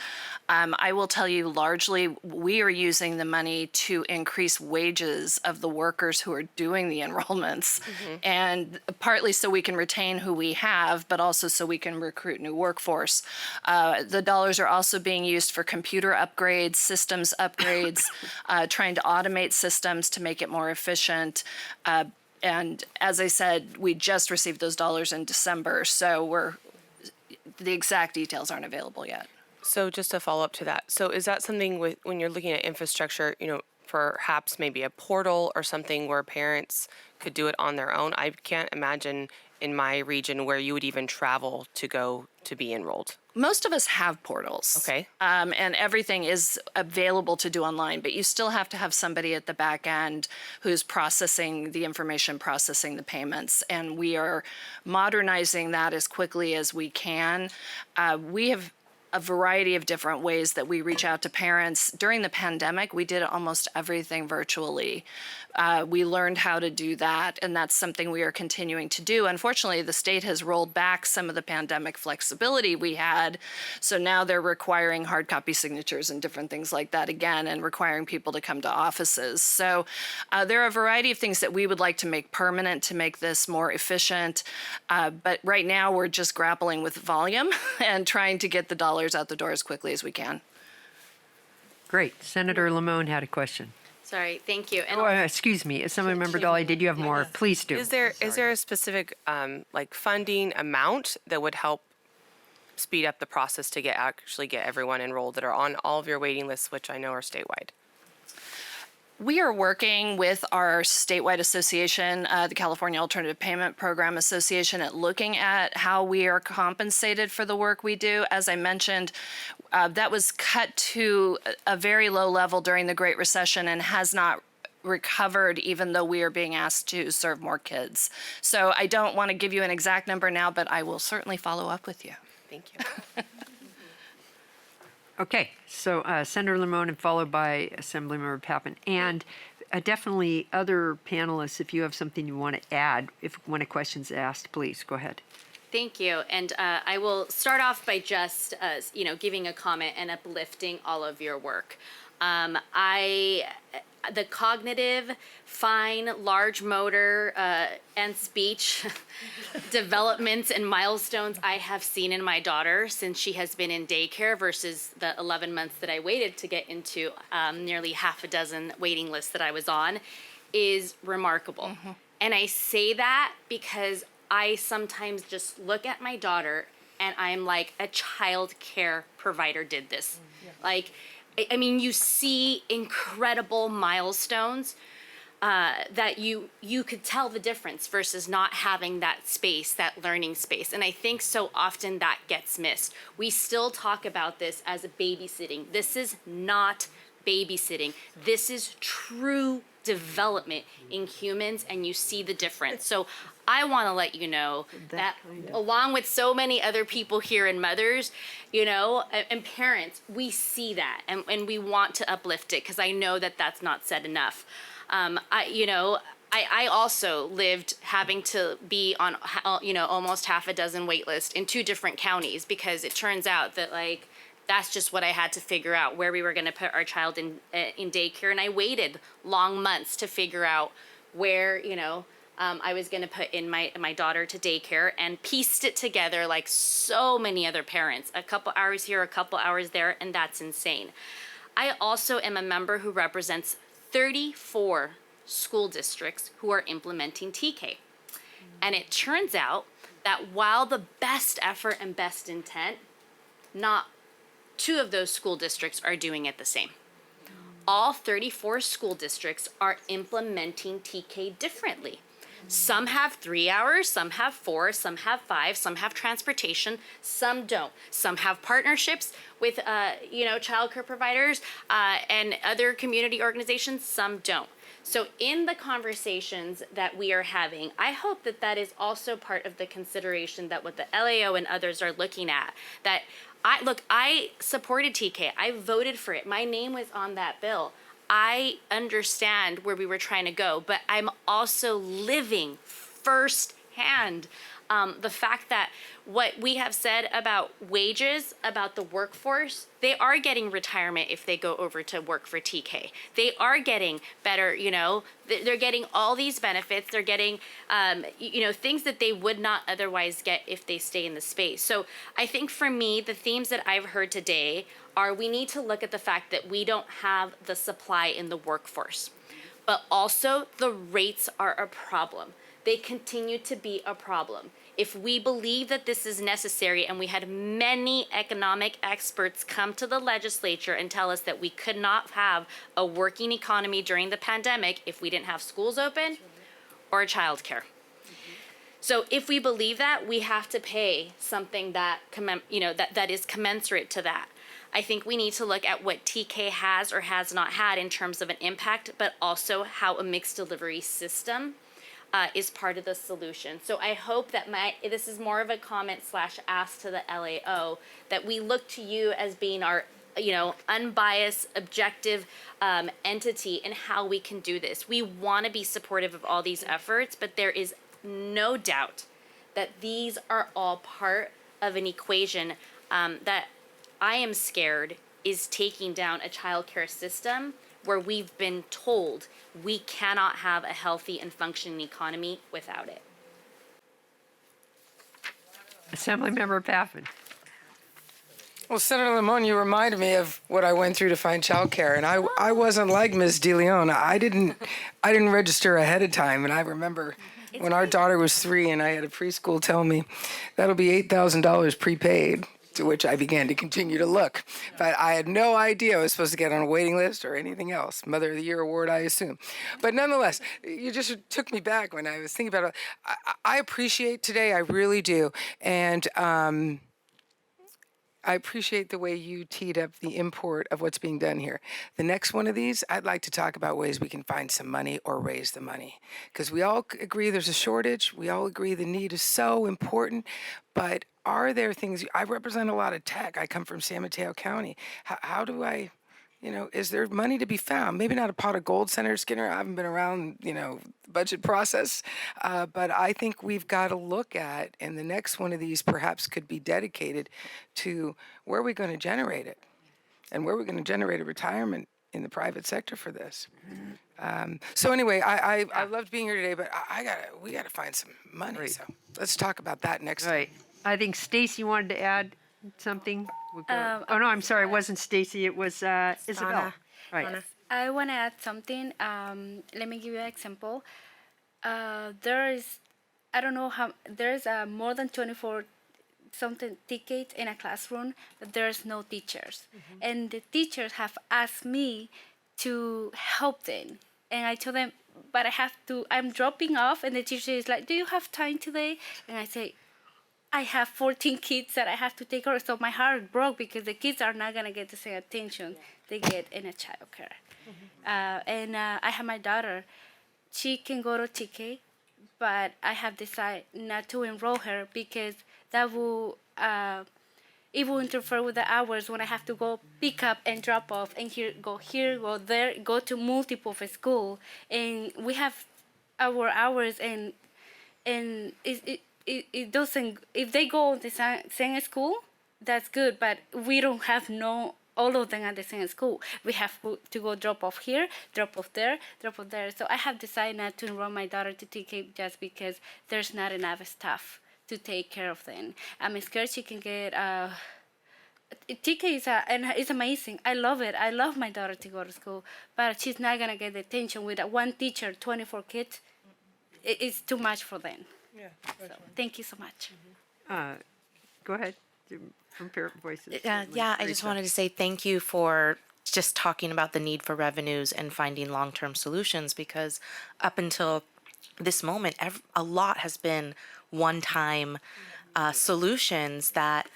I will tell you, largely, we are using the money to increase wages of the workers who are doing the enrollments, and partly so we can retain who we have, but also so we can recruit new workforce. The dollars are also being used for computer upgrades, systems upgrades, trying to automate systems to make it more efficient. And as I said, we just received those dollars in December, so the exact details aren't available yet. So just to follow up to that, so is that something when you're looking at infrastructure, perhaps maybe a portal or something where parents could do it on their own? I can't imagine in my region where you would even travel to go to be enrolled. Most of us have portals. Okay. And everything is available to do online, but you still have to have somebody at the back end who's processing the information, processing the payments. And we are modernizing that as quickly as we can. We have a variety of different ways that we reach out to parents. During the pandemic, we did almost everything virtually. We learned how to do that, and that's something we are continuing to do. Unfortunately, the state has rolled back some of the pandemic flexibility we had, so now they're requiring hard copy signatures and different things like that again, and requiring people to come to offices. So there are a variety of things that we would like to make permanent to make this more efficient, but right now we're just grappling with volume and trying to get the dollars out the door as quickly as we can. Great. Senator Lamone had a question. Sorry, thank you. And Oh, excuse me. Assemblymember Dolly, did you have more? Please do. Is there a specific like funding amount that would help speed up the process to actually get everyone enrolled that are on all of your waiting lists, which I know are statewide? We are working with our statewide association, the California Alternative Payment Program Association, at looking at how we are compensated for the work we do. As I mentioned, that was cut to a very low level during the Great Recession and has not recovered, even though we are being asked to serve more kids. So I don't want to give you an exact number now, but I will certainly follow up with you. Thank you. Okay, so Senator Lamone and followed by Assemblymember Pappen. And definitely other panelists, if you have something you want to add, when a question's asked, please go ahead. Thank you. And I will start off by just, giving a comment and uplifting all of your work. The cognitive, fine, large motor, and speech developments and milestones I have seen in my daughter since she has been in daycare versus the 11 months that I waited to get into nearly half a dozen waiting lists that I was on is remarkable. And I say that because I sometimes just look at my daughter and I'm like, a child care provider did this. Like, I mean, you see incredible milestones that you could tell the difference versus not having that space, that learning space. And I think so often that gets missed. We still talk about this as a babysitting. This is not babysitting. This is true development in humans, and you see the difference. So I want to let you know that along with so many other people here and mothers, and parents, we see that and we want to uplift it because I know that that's not said enough. I also lived having to be on, almost half a dozen wait lists in 2 different counties because it turns out that that's just what I had to figure out, where we were going to put our child in daycare. And I waited long months to figure out where, I was going to put in my daughter to daycare, and pieced it together like so many other parents. A couple hours here, a couple hours there, and that's insane. I also am a member who represents 34 school districts who are implementing TK. And it turns out that while the best effort and best intent, not 2 of those school districts are doing it the same. All 34 school districts are implementing TK differently. Some have 3 hours, some have 4, some have 5, some have transportation, some don't. Some have partnerships with, childcare providers and other community organizations, some don't. So in the conversations that we are having, I hope that that is also part of the consideration that what the LAO and others are looking at. That I supported TK. I voted for it. My name was on that bill. I understand where we were trying to go, but I'm also living firsthand the fact that what we have said about wages, about the workforce, they are getting retirement if they go over to work for TK. They are getting better, they're getting all these benefits. They're getting, things that they would not otherwise get if they stay in the space. So I think for me, the themes that I've heard today are we need to look at the fact that we don't have the supply in the workforce, but also the rates are a problem. They continue to be a problem. If we believe that this is necessary, and we had many economic experts come to the legislature and tell us that we could not have a working economy during the pandemic if we didn't have schools open or childcare. So if we believe that, we have to pay something that that is commensurate to that. I think we need to look at what TK has or has not had in terms of an impact, but also how a mixed delivery system is part of the solution. So I hope that this is more of a comment / ask to the LAO, that we look to you as being our unbiased, objective entity in how we can do this. We want to be supportive of all these efforts, but there is no doubt that these are all part of an equation that I am scared is taking down a childcare system where we've been told we cannot have a healthy and functioning economy without it. Assemblymember Paffin. Well, Senator Limon, you reminded me of what I went through to find childcare, and I wasn't like Ms. DeLeon. I didn't register ahead of time, and I remember when our daughter was 3 and I had a preschool tell me that'll be $8,000 prepaid. To which I began to continue to look, but I had no idea I was supposed to get on a waiting list or anything else. Mother of the Year award, I assume. But nonetheless, you just took me back when I was thinking about it. I appreciate today, I really do, and I appreciate the way you teed up the import of what's being done here. The next one of these, I'd like to talk about ways we can find some money or raise the money. Because we all agree there's a shortage. We all agree the need is so important. But are there things, I represent a lot of tech. I come from San Mateo County. How do I, is there money to be found? Maybe not a pot of gold, Senator Skinner. I haven't been around, the budget process. But I think we've got to look at, and the next one of these perhaps could be dedicated to where are we going to generate it? And where are we going to generate a retirement in the private sector for this? So anyway, I loved being here today, but we got to find some money. Right. So let's talk about that next time. Right. I think Stacy wanted to add something. Oh, no, I'm sorry. It wasn't Stacy. It was Isabel. Donna. Right. I want to add something. Let me give you an example. There is, I don't know how, there's more than 24 something tickets in a classroom, but there's no teachers. And the teachers have asked me to help them. And I told them, but I'm dropping off. And the teacher is like, do you have time today? And I say, I have 14 kids that I have to take care of. So my heart broke because the kids are not going to get the same attention they get in a childcare. And I have my daughter. She can go to TK, but I have decided not to enroll her because that will it will interfere with the hours when I have to go pick up and drop off and go there, go to multiple for school, and we have our hours and it doesn't. If they go to the same school, that's good, but we don't have all of them at the same school. We have to go drop off here, drop off there, drop off there. So I have decided not to enroll my daughter to TK just because there's not enough staff to take care of them. I'm scared she can get TK and it's amazing. I love it. I love my daughter to go to school, but she's not gonna get the attention with one teacher, 24 kids. It's too much for them. Yeah. So, thank you so much. Go ahead. From Parent Voices. Yeah, I just wanted to say thank you for just talking about the need for revenues and finding long-term solutions, because up until this moment, a lot has been one-time solutions that,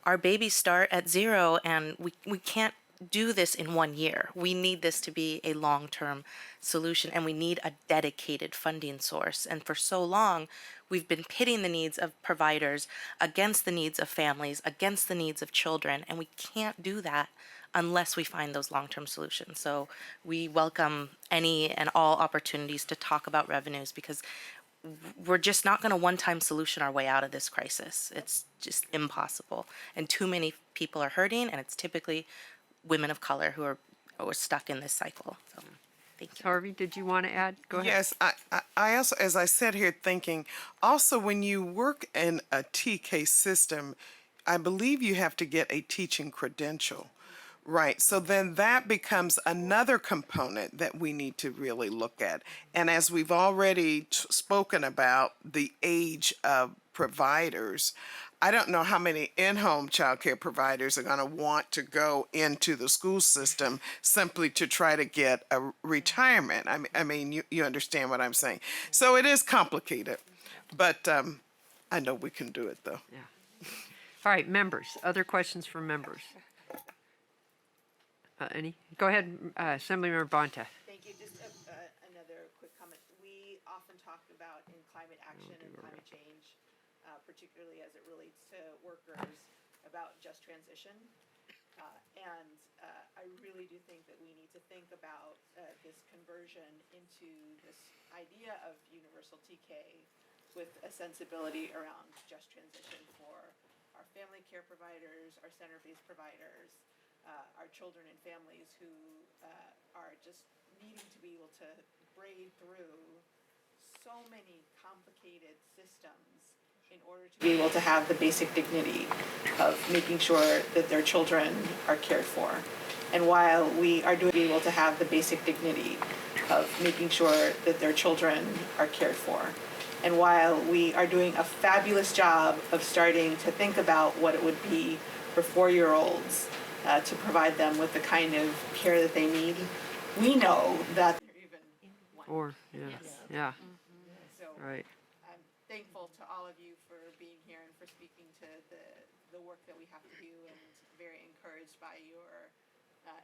our babies start at 0 and we can't do this in 1 year. We need this to be a long-term solution, and we need a dedicated funding source. And for so long, we've been pitting the needs of providers against the needs of families, against the needs of children, and we can't do that unless we find those long-term solutions. So we welcome any and all opportunities to talk about revenues, because we're just not going to one-time solution our way out of this crisis. It's just impossible. And too many people are hurting, and it's typically women of color who are stuck in this cycle. So, thank you. Harvey, did you want to add? Go ahead. Yes, I also, as I sat here thinking, also when you work in a TK system, I believe you have to get a teaching credential. Right, so then that becomes another component that we need to really look at. And as we've already spoken about the age of providers, I don't know how many in-home childcare providers are going to want to go into the school system simply to try to get a retirement. I mean, you understand what I'm saying. So it is complicated, but I know we can do it, though. Yeah. All right, members. Other questions from members? Any? Go ahead, Assemblymember Bonta. Thank you. Just another quick comment. we often talk about in climate action and climate change, particularly as it relates to workers, about just transition. I really do think that we need to think about this conversion into this idea of universal TK with a sensibility around just transition for our family care providers, our center-based providers, our children and families who are just needing to be able to braid through so many complicated systems in order to be able to have the basic dignity of making sure that their children are cared for. And while we are doing able to have the basic dignity of making sure that their children are cared for. And while we are doing a fabulous job of starting to think about what it would be for 4-year-olds to provide them with the kind of care that they need, we know that they're even Or, yeah. So Right. I'm thankful to all of you for being here and for speaking to the work that we have to do, and very encouraged by your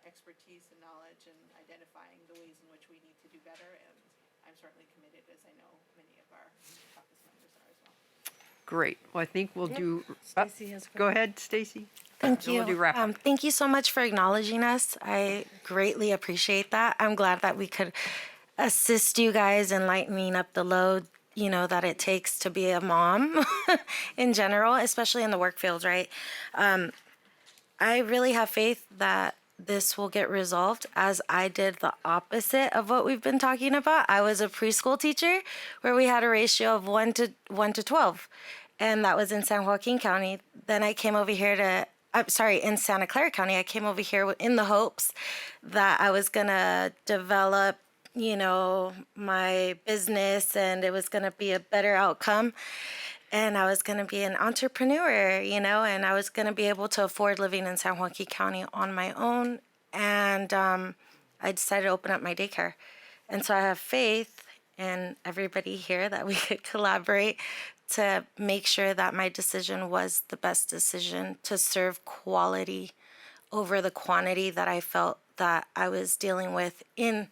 expertise and knowledge and identifying the ways in which we need to do better. And I'm certainly committed, as I know many of our caucus members are as well. Great. Well, I think we'll do. Stacy has Go ahead, Stacy. Thank Then you. We'll do wrap up. Thank you so much for acknowledging us. I greatly appreciate that. I'm glad that we could assist you guys in lightening up the load, that it takes to be a mom in general, especially in the work field, right? I really have faith that this will get resolved, as I did the opposite of what we've been talking about. I was a preschool teacher where we had a ratio of 1 to 12, and that was in San Joaquin County. Then I came over here in Santa Clara County. I came over here in the hopes that I was gonna develop, my business, and it was gonna be a better outcome. And I was going to be an entrepreneur, and I was going to be able to afford living in San Joaquin County on my own. And I decided to open up my daycare. And so I have faith in everybody here that we could collaborate to make sure that my decision was the best decision to serve quality over the quantity that I felt that I was dealing with in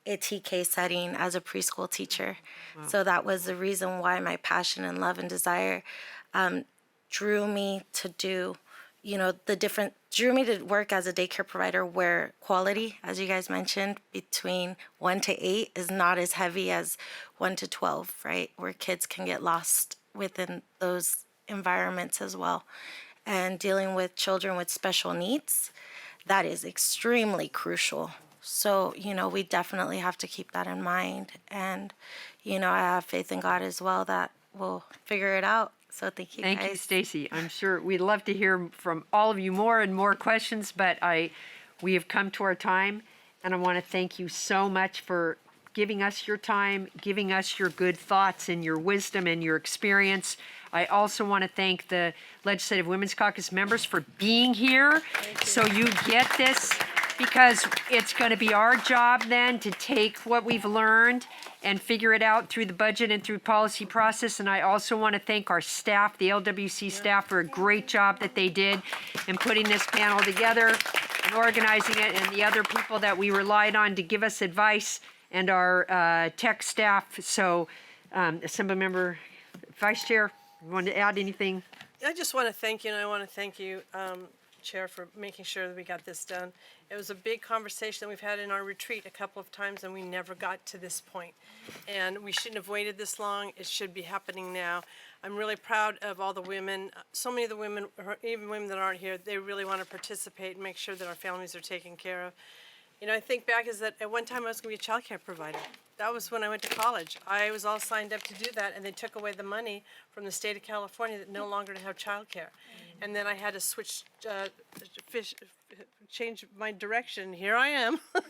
a TK setting as a preschool teacher. Wow. So that was the reason why my passion and love and desire drew me to do, drew me to work as a daycare provider where quality, as you guys mentioned, between 1 to 8 is not as heavy as 1 to 12, right? Where kids can get lost within those environments as well. And dealing with children with special needs, that is extremely crucial. So, we definitely have to keep that in mind. And, I have faith in God as well that we'll figure it out. So thank you guys. Thank you, Stacy. I'm sure we'd love to hear from all of you more and more questions, but we have come to our time, and I want to thank you so much for giving us your time, giving us your good thoughts and your wisdom and your experience. I also want to thank the Legislative Women's Caucus members for being here, so you get this, because it's going to be our job then to take what we've learned and figure it out through the budget and through policy process. And I also want to thank our staff, the LWC staff, for a great job that they did in putting this panel together and organizing it, and the other people that we relied on to give us advice, and our tech staff. So, Assemblymember Vice Chair, you want to add anything? I just want to thank you, and I want to thank you, Chair, for making sure that we got this done. It was a big conversation that we've had in our retreat a couple of times, and we never got to this point. And we shouldn't have waited this long. It should be happening now. I'm really proud of all the women. So many of the women, even women that aren't here, they really want to participate and make sure that our families are taken care of. I think back is that at one time I was going to be a child care provider. That was when I went to college. I was all signed up to do that, and they took away the money from the state of California that no longer to have child care. And then I had to switch, change my direction. Here I am. A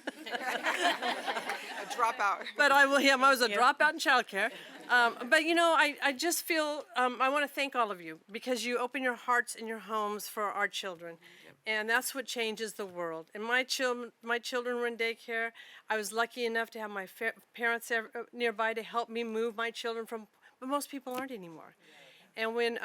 dropout. But I was a dropout in child care. But I just feel, I want to thank all of you, because you open your hearts and your homes for our children. And that's what changes the world. And my children were in daycare. I was lucky enough to have my parents nearby to help me move my children from, but most people aren't anymore. And when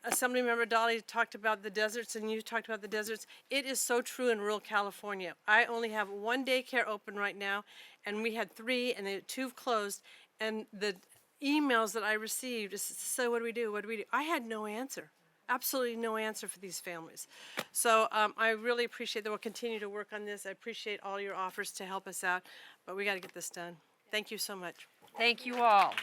Assemblymember Dolly talked about the deserts, and you talked about the deserts, it is so true in rural California. I only have one daycare open right now, and we had 3, and 2 have closed. And the emails that I received is, so what do we do? What do we do? I had no answer. Absolutely no answer for these families. So I really appreciate that. We'll continue to work on this. I appreciate all your offers to help us out, but we got to get this done. Thank you so much. Thank you all.